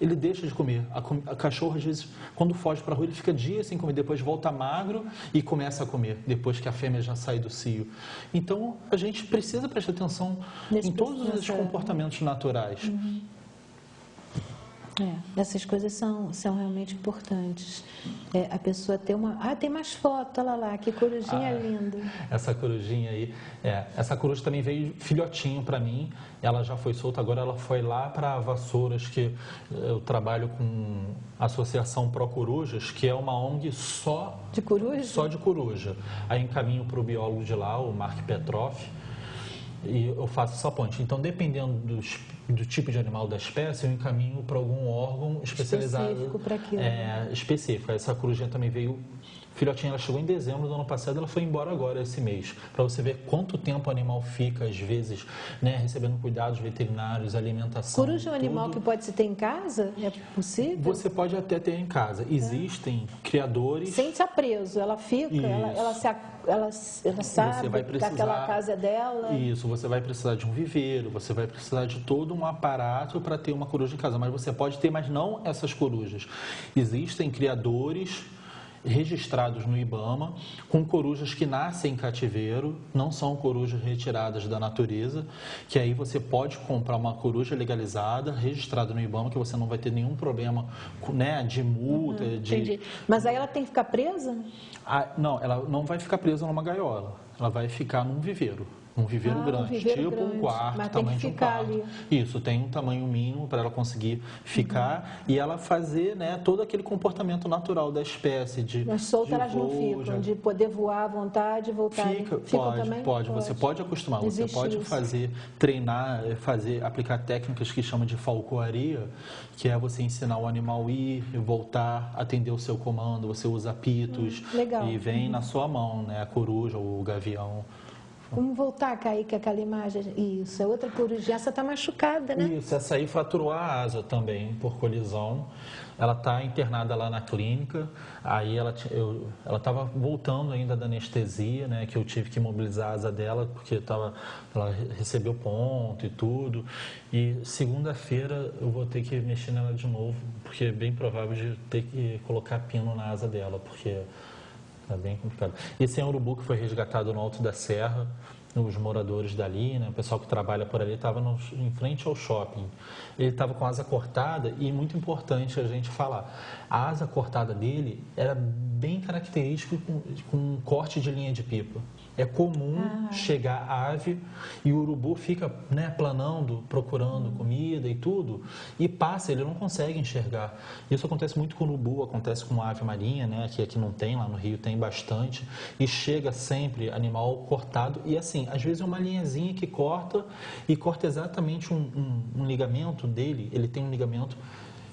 ele deixa de comer. A cachorro, às vezes, quando foge para a rua, ele fica dias sem comer, depois volta magro e começa a comer, depois que a fêmea já sai do cio. Então, a gente precisa prestar atenção em todos esses comportamentos naturais. Essas coisas são realmente importantes. A pessoa ter uma... tem mais foto, olha lá, que corujinha linda. Essa corujinha aí, essa coruja também veio filhotinho para mim, ela já foi solta, agora ela foi lá para Vassouras, que eu trabalho com a Associação Pro Corujas, que é uma ONG só de coruja. Só de coruja. Aí encaminho para o biólogo de lá, o Mark Petroff, e eu faço essa ponte. Então, dependendo do tipo de animal da espécie, eu encaminho para algum órgão especializado. Específico para aquilo. Específico. Essa corujinha também veio filhotinha, ela chegou em dezembro do ano passado, ela foi embora agora esse mês. Para você ver quanto tempo o animal fica, às vezes, né, recebendo cuidados veterinários, alimentação. Coruja é um animal que pode se ter em casa? É possível? Você pode até ter em casa. Existem criadores... Sem estar preso, ela fica, ela sabe que aquela casa é dela. Isso, você vai precisar de um viveiro, você vai precisar de todo um aparato para ter uma coruja em casa. Mas você pode ter, mas não essas corujas. Existem criadores registrados no IBAMA, com corujas que nascem em cativeiro, não são corujas retiradas da natureza, que aí você pode comprar uma coruja legalizada, registrada no IBAMA, que você não vai ter nenhum problema, né, de multa. Entendi. Mas aí ela tem que ficar presa? Não, ela não vai ficar presa numa gaiola, ela vai ficar num viveiro. Um viveiro grande, um viveiro tipo grande, um quarto, mas tamanho tem que de um ficar quarto. ali. Isso, tem um tamanho mínimo para ela conseguir ficar e ela fazer, né, todo aquele comportamento natural da espécie. Mas solta elas não voo, ficam, de poder voar à vontade e voltar. Ficam também? Pode. Você pode acostumar, Existe você pode isso. fazer, treinar, aplicar técnicas que chamam de falcoaria, que é você ensinar o animal a ir e voltar, atender o seu comando, você usa apitos legal. e vem na sua mão, né, a coruja ou o gavião. Vamos voltar, Kaique, aquela imagem. Isso, é outra corujinha. Essa está machucada, né? Isso, essa aí fraturou a asa também, por colisão. Ela está internada lá na clínica. Aí ela estava voltando ainda da anestesia, né? Que eu tive que mobilizar a asa dela, porque ela recebeu ponto e tudo. E segunda-feira eu vou ter que mexer nela de novo, porque é bem provável de ter que colocar pino na asa dela, porque... é bem complicado. Esse é um urubu que foi resgatado no Alto da Serra. Os moradores dali, né, o pessoal que trabalha por ali, estava em frente ao shopping. Ele estava com a asa cortada e muito importante a gente falar. A asa cortada dele era bem característica com um corte de linha de pipa. É comum chegar a ave e o urubu fica, né, planando, procurando comida e tudo, e passa, ele não consegue enxergar. Isso acontece muito com o urubu, acontece com ave marinha, né, que aqui não tem, lá no Rio tem bastante, e chega sempre animal cortado, e assim, às vezes é uma linhazinha que corta, e corta exatamente um ligamento dele, ele tem um ligamento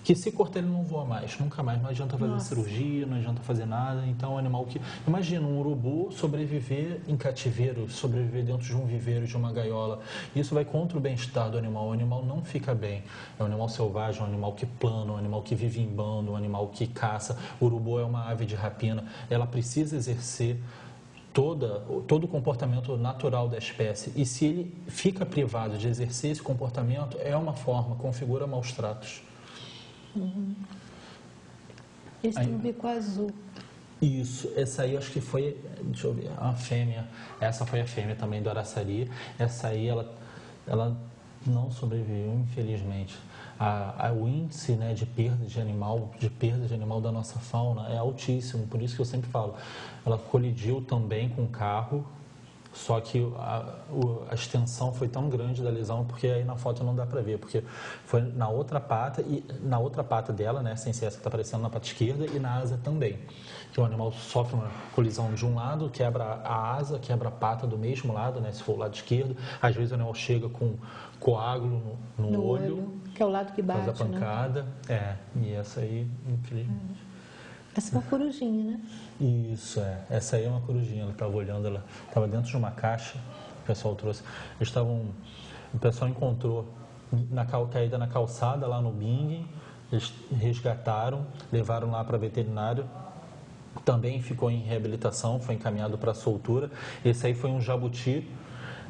que se cortar ele não voa mais, nunca mais, não adianta fazer cirurgia, não adianta fazer nada, então é um animal que... Imagina um urubu sobreviver em cativeiro, sobreviver dentro de um viveiro, de uma gaiola, isso vai contra o bem-estar do animal, o animal não fica bem, é um animal selvagem, um animal que plana, um animal que vive em bando, um animal que caça, o urubu é uma ave de rapina, ela precisa exercer todo o comportamento natural da espécie, e se ele fica privado de exercer esse comportamento, é uma forma, configura maus tratos. Esse tem um bico azul. Isso, essa aí eu acho que foi, deixa eu ver, a fêmea. Essa foi a fêmea também do araçari. Essa aí ela não sobreviveu, infelizmente. O índice, né, de perda de animal da nossa fauna é altíssimo, por isso que eu sempre falo. Ela colidiu também com o carro. Só que a extensão foi tão grande da lesão, porque aí na foto não dá para ver, porque foi na outra pata dela, né, sem ser essa que está aparecendo na pata esquerda, e na asa também. Que o animal sofre uma colisão de um lado, quebra a asa, quebra a pata do mesmo lado, né, se for o lado esquerdo. Às vezes o animal chega com coágulo no olho, que é o lado que bate, faz a pancada. Né? E essa aí, infelizmente... Essa é uma corujinha, né? Isso, essa aí é uma corujinha, ela estava olhando, ela estava dentro de uma caixa, o pessoal trouxe, o pessoal encontrou caída na calçada lá no Bing, eles resgataram, levaram lá para veterinário, também ficou em reabilitação, foi encaminhado para soltura. Esse aí foi um jabuti,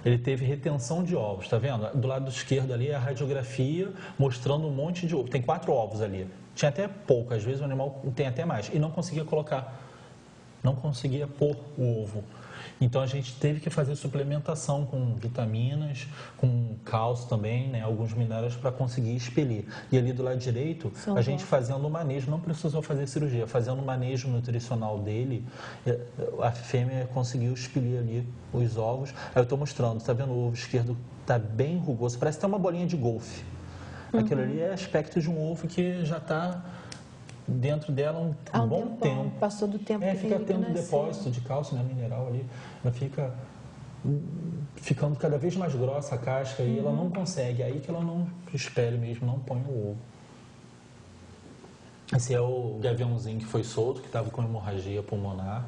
ele teve retenção de ovos, tá vendo? Do lado esquerdo ali é a radiografia mostrando um monte de ovos, tem 4 ovos ali. Tinha até pouco, às vezes o animal tem até mais, e não conseguia pôr o ovo. Então a gente teve que fazer suplementação com vitaminas, com cálcio também, né, alguns minerais para conseguir expelir. E ali do lado direito, a gente fazendo o manejo, não precisou fazer cirurgia, fazendo o manejo nutricional dele, a fêmea conseguiu expelir ali os ovos. Aí eu estou mostrando, tá vendo o ovo esquerdo está bem rugoso, parece ter uma bolinha de golfe. Aquilo ali é aspecto de um ovo que já está dentro dela um bom tempo. Passou do tempo que fica tendo um depósito de cálcio, né, mineral ali. Ela fica ficando cada vez mais grossa a casca e ela não consegue. Aí que ela não espere mesmo, não põe o ovo. Esse é o gaviãozinho que foi solto, que estava com hemorragia pulmonar.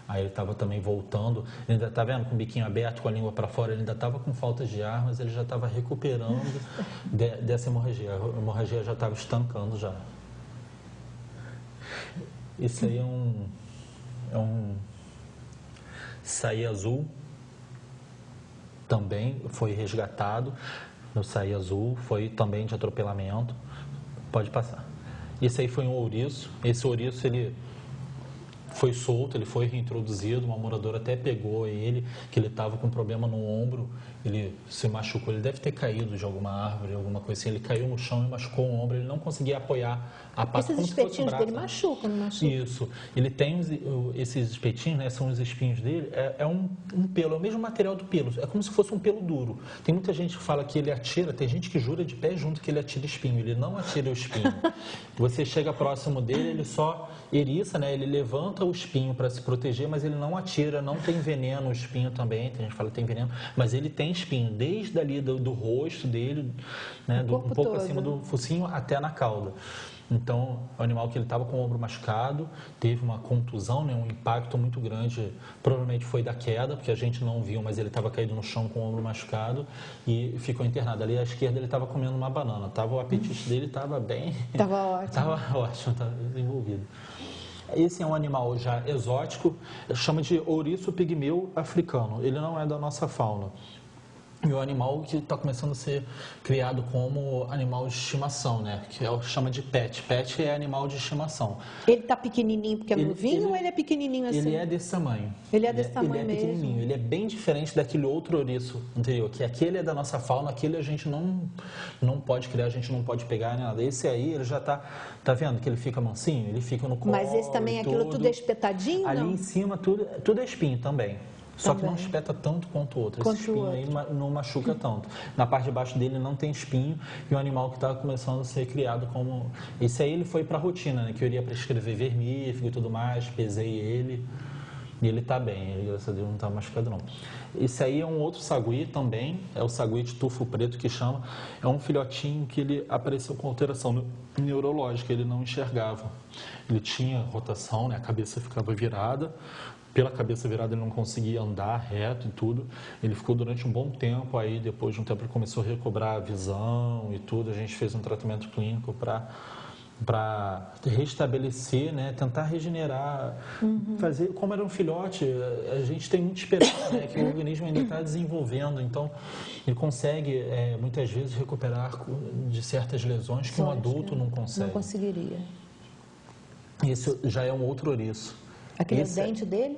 Aí ele estava também voltando, ele ainda está vendo com o biquinho aberto, com a língua para fora, ele ainda estava com falta de ar, mas ele já estava recuperando dessa hemorragia. A hemorragia já estava estancando já. Esse aí é um saí azul, também foi resgatado no saí azul, foi também de atropelamento. Pode passar. Esse aí foi um ouriço. Esse ouriço, ele foi solto, ele foi reintroduzido, uma moradora até pegou ele, que ele estava com problema no ombro, ele se machucou, ele deve ter caído de alguma árvore, alguma coisa assim, ele caiu no chão e machucou o ombro, ele não conseguia apoiar a pata. Esses espetinhos dele machucam, não machucam? Isso, ele tem esses espetinhos, né, são os espinhos dele, é um pelo, é o mesmo material do pelo, é como se fosse um pelo duro. Tem muita gente que fala que ele atira, tem gente que jura de pé junto que ele atira espinho, ele não atira o espinho. Você chega próximo dele, ele só eriça, né, ele levanta o espinho para se proteger, mas ele não atira, não tem veneno, o espinho também, tem gente que fala que tem veneno, mas ele tem espinho, desde ali do rosto dele, né, um pouco todo, acima do focinho até na cauda. Então, o animal que ele estava com o ombro machucado, teve uma contusão, né, um impacto muito grande, provavelmente foi da queda, porque a gente não viu, mas ele estava caído no chão com o ombro machucado e ficou internado. Ali à esquerda ele estava comendo uma banana, o apetite dele estava bem... Estava ótimo. Estava ótimo, estava desenvolvido. Esse é um animal já exótico, chama de ouriço pigmeu africano, ele não é da nossa fauna. E o animal que está começando a ser criado como animal de estimação, né? Que chama de pet. Pet é animal de estimação. Ele está pequenininho porque é novinho ou ele é pequenininho assim? Ele é desse tamanho. Ele é desse tamanho mesmo? Ele é pequenininho. Ele é bem diferente daquele outro ouriço anterior, que aquele é da nossa fauna, aquele a gente não pode criar, a gente não pode pegar, nem nada. Esse aí, ele já tá vendo que ele fica mansinho? Ele fica no colo. Mas esse também, aquilo tudo é espetadinho, ali não? em cima, tudo é espinho também. Só que não espeta tanto quanto o outro. Esse espinho aí não machuca tanto. Na parte de baixo dele não tem espinho e o animal que está começando a ser criado como... Esse aí ele foi para a rotina, né? Que eu iria prescrever vermífugo e tudo mais, pesei ele e ele está bem. Ele, graças a Deus, não está machucado não. Esse aí é um outro sagui também, é o sagui de tufo preto que chama. É um filhotinho que ele apareceu com alteração neurológica, ele não enxergava. Ele tinha rotação, né? A cabeça ficava virada. Pela cabeça virada ele não conseguia andar reto e tudo. Ele ficou durante um bom tempo, aí depois de um tempo ele começou a recobrar a visão e tudo. A gente fez um tratamento clínico para restabelecer, né, tentar regenerar, fazer como era um filhote. A gente tem muita esperança, né, que o organismo ainda está desenvolvendo, então ele consegue muitas vezes recuperar de certas lesões que um adulto não consegue. Não conseguiria. Esse já é um outro ouriço. Aquele é o dente dele?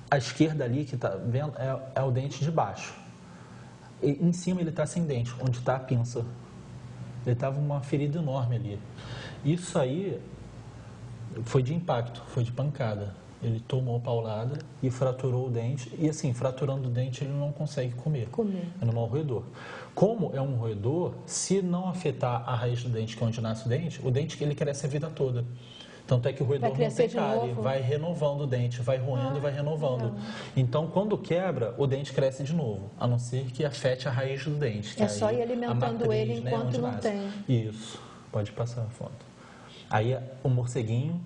A esquerda ali que está vendo é o dente de baixo. E em cima ele está sem dente, onde está a pinça. Ele estava uma ferida enorme ali. Isso aí foi de impacto, foi de pancada. Ele tomou paulada e fraturou o dente. E assim, fraturando o dente, ele não consegue comer. É normal roedor. Como é um roedor, se não afetar a raiz do dente, que é onde nasce o dente ele cresce a vida toda. Tanto é que o roedor não tem cárie, vai renovando o dente, vai roendo e vai renovando. Não. Então, quando quebra, o dente cresce de novo, a não ser que afete a raiz do dente. Que é só ir alimentando ele enquanto não tem. Isso, pode passar a foto. Aí o morceguinho,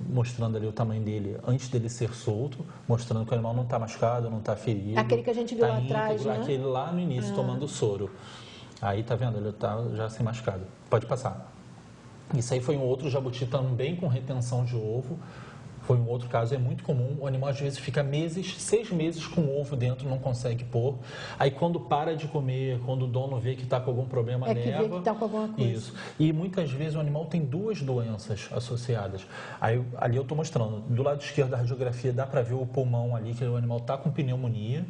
mostrando ali o tamanho dele antes dele ser solto, mostrando que o animal não está machucado, não está ferido. Aquele que a gente viu lá atrás, né? Aquele lá no início, tomando soro. Aí, tá vendo? Ele está já sem machucado. Pode passar. Isso aí foi um outro jabuti também com retenção de ovo. Foi um outro caso, é muito comum. O animal às vezes fica 6 meses com o ovo dentro, não consegue pôr. Aí quando para de comer, quando o dono vê que está com algum problema, leva. Que vê que está com alguma coisa. Isso. E muitas vezes o animal tem 2 doenças associadas. Aí ali eu estou mostrando. Do lado esquerdo da radiografia dá para ver o pulmão ali, que o animal está com pneumonia.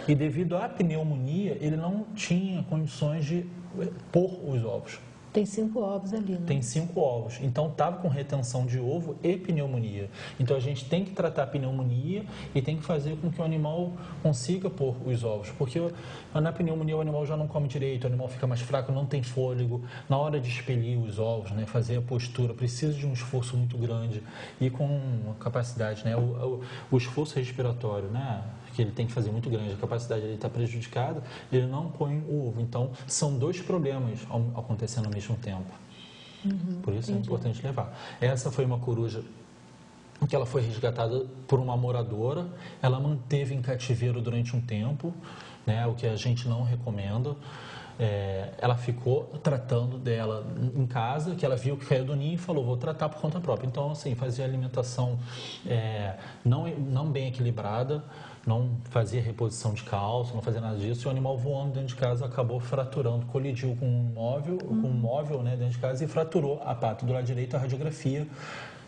E devido à pneumonia, ele não tinha condições de pôr os ovos. Tem 5 ovos ali, né? Tem 5 ovos. Então, estava com retenção de ovo e pneumonia. Então, a gente tem que tratar a pneumonia e tem que fazer com que o animal consiga pôr os ovos. Porque na pneumonia o animal já não come direito, o animal fica mais fraco, não tem fôlego. Na hora de expelir os ovos, né, fazer a postura, precisa de um esforço muito grande e com uma capacidade, né? O esforço respiratório, né? Que ele tem que fazer muito grande, a capacidade dele está prejudicada, ele não põe o ovo. Então, são 2 problemas acontecendo ao mesmo tempo. Por isso é importante levar. Essa foi uma coruja que ela foi resgatada por uma moradora, ela manteve em cativeiro durante um tempo, né, o que a gente não recomenda. Ela ficou tratando dela em casa, que ela viu que caiu do ninho e falou, vou tratar por conta própria. Então, assim, fazia alimentação não bem equilibrada, não fazia reposição de cálcio, não fazia nada disso, e o animal voando dentro de casa acabou fraturando, colidiu com um móvel, né, dentro de casa e fraturou a pata do lado direito. A radiografia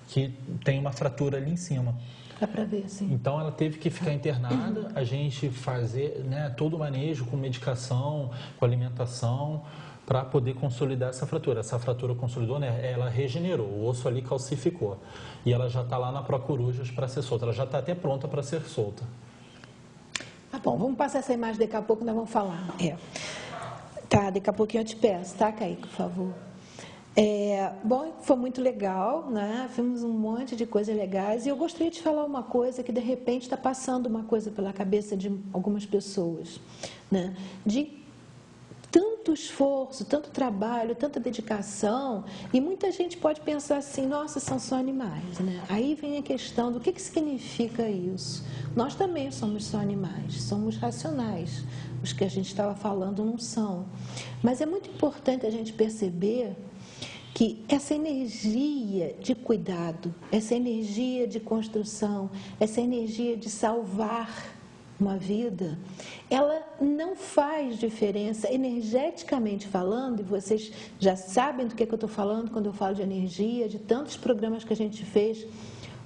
que tem uma fratura ali em cima. Dá para ver, sim. Então ela teve que ficar internada, a gente fazer, né, todo o manejo com medicação, com alimentação, para poder consolidar essa fratura. Essa fratura consolidou, né, ela regenerou, o osso ali calcificou. E ela já está lá na Procorujas para ser solta, ela já está até pronta para ser solta. Tá bom, vamos passar essa imagem daqui a pouco, nós vamos falar. Tá, daqui a pouquinho eu te peço, tá, Kaique, por favor. Bom, foi muito legal, né? Vimos um monte de coisas legais e eu gostaria de falar uma coisa que de repente está passando uma coisa pela cabeça de algumas pessoas, né? De tanto esforço, tanto trabalho, tanta dedicação, e muita gente pode pensar assim, nossa, são só animais, né? Aí vem a questão do que significa isso. Nós também somos só animais, somos racionais. Os que a gente estava falando não são. Mas é muito importante a gente perceber que essa energia de cuidado, essa energia de construção, essa energia de salvar uma vida, ela não faz diferença energeticamente falando, e vocês já sabem do que eu estou falando quando eu falo de energia, de tantos programas que a gente fez,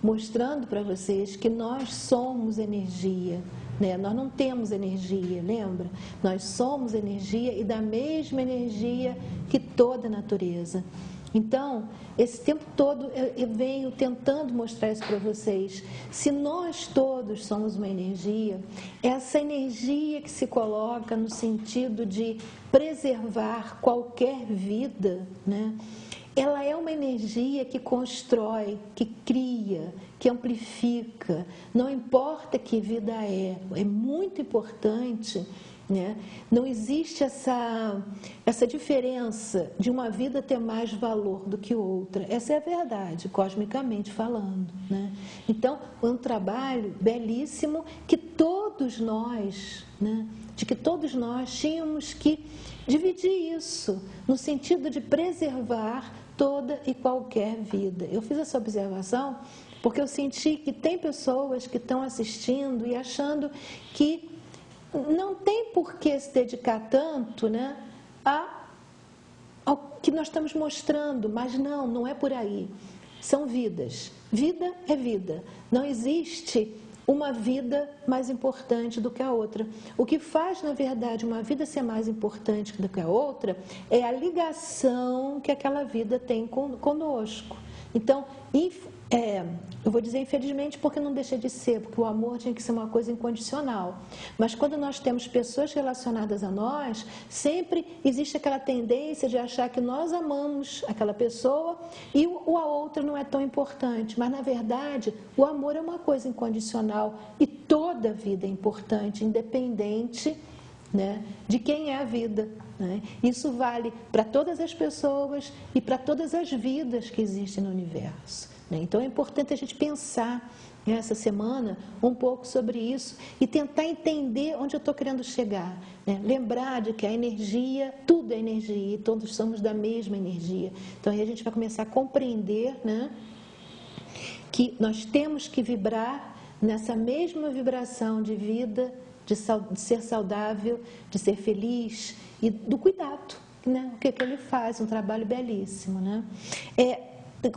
mostrando para vocês que nós somos energia, né? Nós não temos energia, lembra? Nós somos energia e da mesma energia que toda a natureza. Então, esse tempo todo eu venho tentando mostrar isso para vocês. Se nós todos somos uma energia, essa energia que se coloca no sentido de preservar qualquer vida, né? Ela é uma energia que constrói, que cria, que amplifica. Não importa que vida é muito importante, né? Não existe essa diferença de uma vida ter mais valor do que outra. Essa é a verdade, cosmicamente falando, né? Então, é um trabalho belíssimo que todos nós, né? De que todos nós tínhamos que dividir isso, no sentido de preservar toda e qualquer vida. Eu fiz essa observação porque eu senti que tem pessoas que estão assistindo e achando que não tem por que se dedicar tanto, né, ao que nós estamos mostrando, mas não é por aí. São vidas. Vida é vida. Não existe uma vida mais importante do que a outra. O que faz, na verdade, uma vida ser mais importante do que a outra é a ligação que aquela vida tem conosco. Então, eu vou dizer infelizmente porque não deixa de ser, porque o amor tinha que ser uma coisa incondicional. Mas quando nós temos pessoas relacionadas a nós, sempre existe aquela tendência de achar que nós amamos aquela pessoa e a outra não é tão importante. Mas, na verdade, o amor é uma coisa incondicional e toda vida é importante, independente, né, de quem é a vida, né? Isso vale para todas as pessoas e para todas as vidas que existem no universo, né? Então é importante a gente pensar essa semana um pouco sobre isso e tentar entender onde eu estou querendo chegar, né? Lembrar de que a energia, tudo é energia e todos somos da mesma energia. Então aí a gente vai começar a compreender, né, que nós temos que vibrar nessa mesma vibração de vida, de ser saudável, de ser feliz e do cuidado, né? O que ele faz, um trabalho belíssimo, né?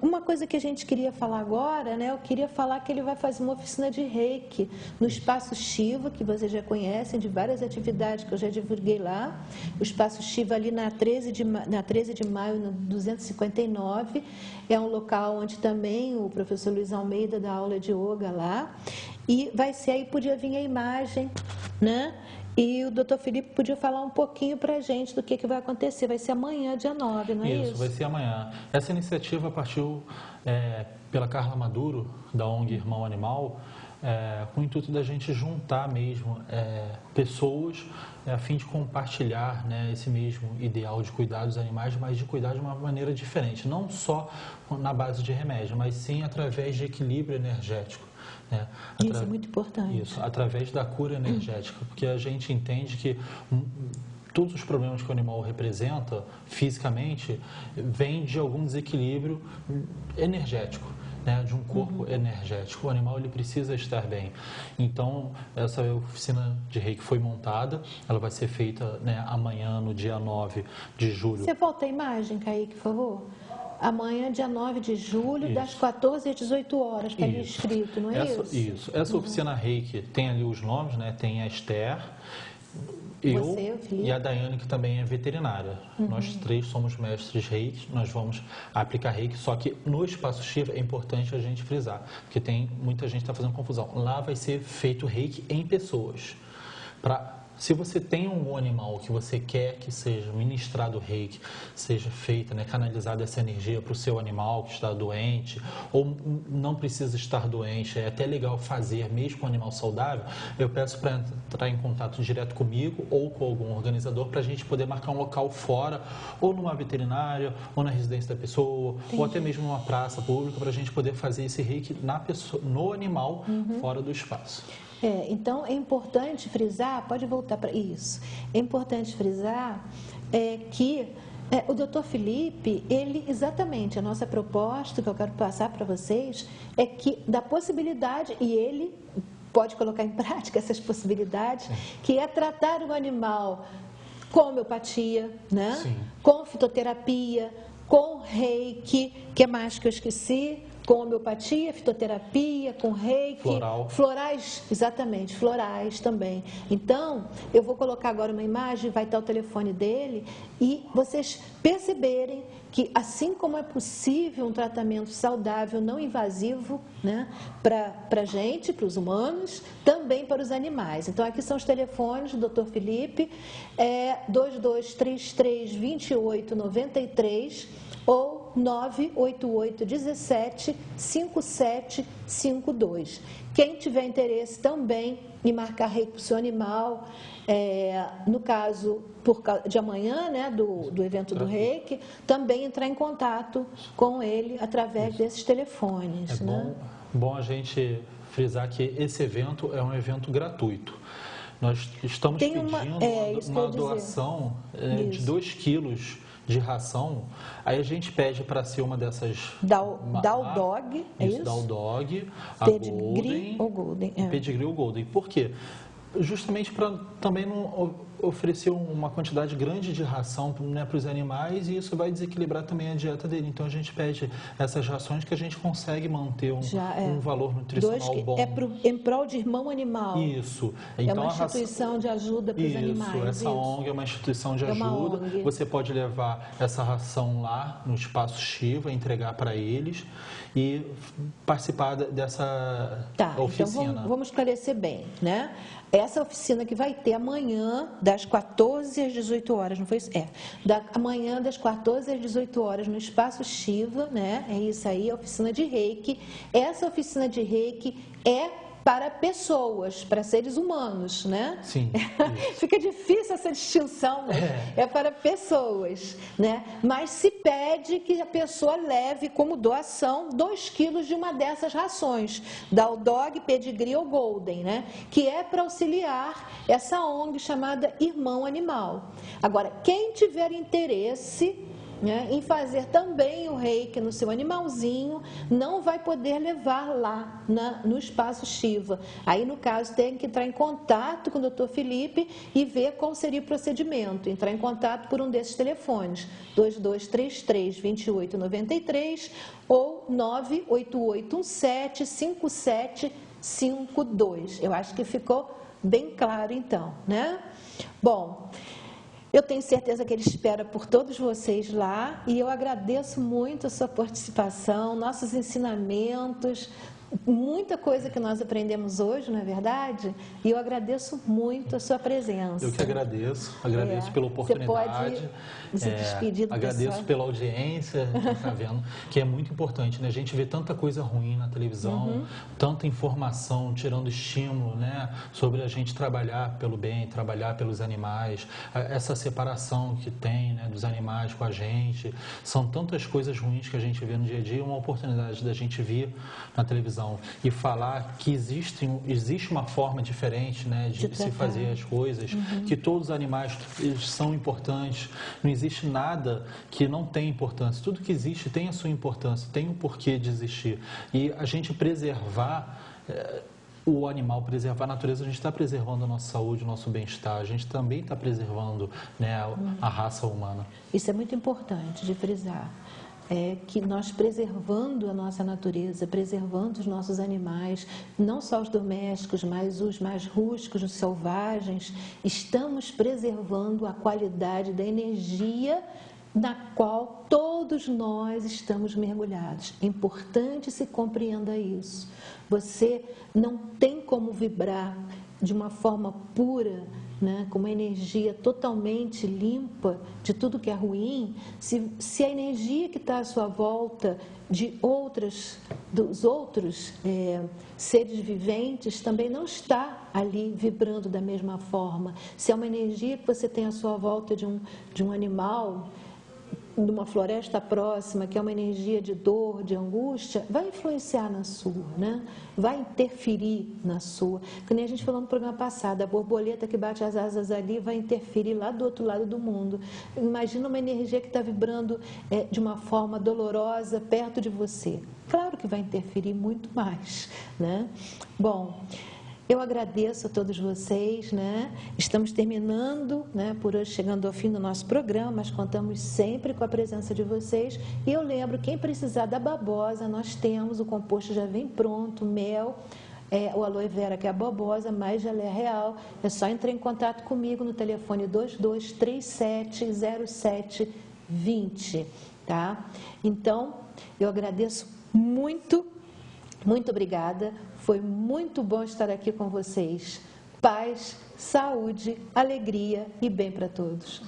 Uma coisa que a gente queria falar agora, né? Eu queria falar que ele vai fazer uma oficina de reiki no Espaço Shiva, que vocês já conhecem, de várias atividades que eu já divulguei lá. O Espaço Shiva ali na 13 de maio, no 259, é um local onde também o professor Luiz Almeida dá aula de yoga lá. E vai ser aí, podia vir a imagem, né? E o doutor Felipe podia falar um pouquinho para a gente do que vai acontecer. Vai ser amanhã, dia 9, não é isso? Isso, vai ser amanhã. Essa iniciativa partiu pela Carla Maduro, da ONG Irmão Animal, com o intuito da gente juntar mesmo pessoas a fim de compartilhar, né, esse mesmo ideal de cuidar dos animais, mas de cuidar de uma maneira diferente. Não só na base de remédio, mas sim através de equilíbrio energético. Isso é muito importante. Isso, através da cura energética, porque a gente entende que todos os problemas que o animal representa fisicamente vêm de algum desequilíbrio energético, né, de um corpo energético. O animal ele precisa estar bem. Então, essa oficina de reiki foi montada, ela vai ser feita, né, amanhã, no dia 9 de julho. Você volta a imagem, Kaique, por favor? amanhã, dia 9 de julho, Isso. das 14 às 18 horas, está ali Isso. escrito, não é isso? Isso. Essa oficina Reiki tem ali os nomes, né? Tem a Esther, eu Você, o Felipe. e a Daiane, que também é veterinária. Nós três somos mestres Reiki, nós vamos aplicar Reiki, só que no Espaço Shiva é importante a gente frisar, porque tem muita gente que está fazendo confusão. Lá vai ser feito Reiki em pessoas. Se você tem um animal que você quer que seja ministrado Reiki, seja feita, né, canalizada essa energia para o seu animal que está doente, ou não precisa estar doente, é até legal fazer mesmo com um animal saudável, eu peço para entrar em contato direto comigo ou com algum organizador para a gente poder marcar um local fora, ou numa veterinária, ou na residência da pessoa, ou até mesmo numa praça pública, para a gente poder fazer esse Reiki na pessoa, no animal, fora do espaço. Então, é importante frisar, pode voltar para isso, é importante frisar que o Dr. Felipe, ele, exatamente, a nossa proposta que eu quero passar para vocês é que dá possibilidade, e ele pode colocar em prática essas possibilidades, que é tratar o animal com homeopatia, né? Sim. Com fitoterapia, com reiki, que é mais que eu esqueci, com homeopatia, fitoterapia, com reiki. Floral. Florais, exatamente, florais também. Então, eu vou colocar agora uma imagem, vai estar o telefone dele, e vocês perceberem que, assim como é possível um tratamento saudável, não invasivo, né, para a gente, para os humanos, também para os animais. Então, aqui são os telefones do Dr. Felipe, 2233-2893 ou 988-17-5752. Quem tiver interesse também em marcar reiki para o seu animal, no caso de amanhã, né, do evento do reiki, também entrar em contato com ele através desses telefones. É bom a gente frisar que esse evento é um evento gratuito. Nós estamos pedindo uma doação de 2 quilos de ração, aí a gente pede para ser uma dessas... Dog, é isso? Dog, a Pedigree ou Golden. Pedigree ou Golden. Por quê? Justamente para também não oferecer uma quantidade grande de ração, né, para os animais, e isso vai desequilibrar também a dieta dele. Então a gente pede essas rações que a gente consegue manter um valor nutricional bom. Em prol de irmão animal. Isso. Então, é uma instituição de ajuda para os animais. Essa ONG é uma instituição de ajuda. Você pode levar essa ração lá no Espaço Shiva, entregar para eles e participar dessa oficina. Então vamos esclarecer bem, né? Essa oficina que vai ter amanhã, das 14 às 18 horas, não foi isso? Amanhã, das 14 às 18 horas, no Espaço Shiva, né? É isso aí, a oficina de reiki. Essa oficina de reiki é para pessoas, para seres humanos, né? Sim. Fica difícil essa distinção, mas é para pessoas, né? Mas se pede que a pessoa leve como doação 2 quilos de uma dessas rações, da Dog, Pedigree ou Golden, né? Que é para auxiliar essa ONG chamada Irmão Animal. Agora, quem tiver interesse, né, em fazer também o reiki no seu animalzinho, não vai poder levar lá no Espaço Shiva. Aí, no caso, tem que entrar em contato com o Dr. Felipe e ver qual seria o procedimento. Entrar em contato por um desses telefones, 2233-2893 ou 98817-5752. Eu acho que ficou bem claro, então, né? Bom, eu tenho certeza que ele espera por todos vocês lá e eu agradeço muito a sua participação, nossos ensinamentos, muita coisa que nós aprendemos hoje, não é verdade? E eu agradeço muito a sua presença. Eu que agradeço pela oportunidade. Você pode se despedir do agradeço pessoal. pela audiência, tá vendo? Que é muito importante, né? A gente vê tanta coisa ruim na televisão, tanta informação, tirando estímulo, né? Sobre a gente trabalhar pelo bem, trabalhar pelos animais, essa separação que tem, né, dos animais com a gente. São tantas coisas ruins que a gente vê no dia a dia, uma oportunidade da gente vir na televisão e falar que existe uma forma diferente, né, de se fazer as coisas, que todos os animais são importantes, não existe nada que não tem importância, tudo que existe tem a sua importância, tem o porquê de existir. E a gente preservar o animal, preservar a natureza, a gente está preservando a nossa saúde, o nosso bem-estar, a gente também está preservando, né, a raça humana. Isso é muito importante de frisar. que nós preservando a nossa natureza, preservando os nossos animais, não só os domésticos, mas os mais rústicos, os selvagens, estamos preservando a qualidade da energia na qual todos nós estamos mergulhados. É importante se compreenda isso. Você não tem como vibrar de uma forma pura, né, com uma energia totalmente limpa de tudo que é ruim, se a energia que está à sua volta dos outros seres viventes também não está ali vibrando da mesma forma. Se é uma energia que você tem à sua volta de um animal, de uma floresta próxima, que é uma energia de dor, de angústia, vai influenciar na sua, né? Vai interferir na sua. Que nem a gente falou no programa passado, a borboleta que bate as asas ali vai interferir lá do outro lado do mundo. Imagina uma energia que está vibrando de uma forma dolorosa perto de você. Claro que vai interferir muito mais, né? Bom, eu agradeço a todos vocês, né? Estamos terminando, né, por hoje, chegando ao fim do nosso programa, mas contamos sempre com a presença de vocês. E eu lembro, quem precisar da babosa, nós temos, o composto já vem pronto, mel, o aloe vera, que é a babosa, mais geleia real. É só entrar em contato comigo no telefone 22370720, tá? Então, eu agradeço muito. Muito obrigada, foi muito bom estar aqui com vocês. Paz, saúde, alegria e bem para todos.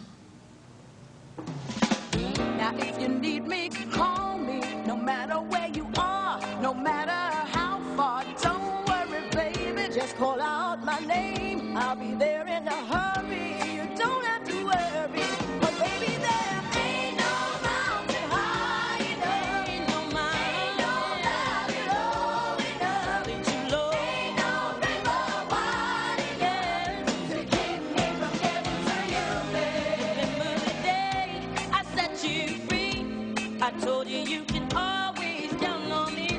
Now if you need me, call me, no matter where you are, no matter how far. Don't worry, baby, just call out my name. I'll be there in a hurry, you don't have to worry. But baby, there ain't no mountain high enough, ain't no valley low enough, too low, ain't no river wide enough to keep me from getting to you, baby. Remember the day I set you free, I told you you can always count on me.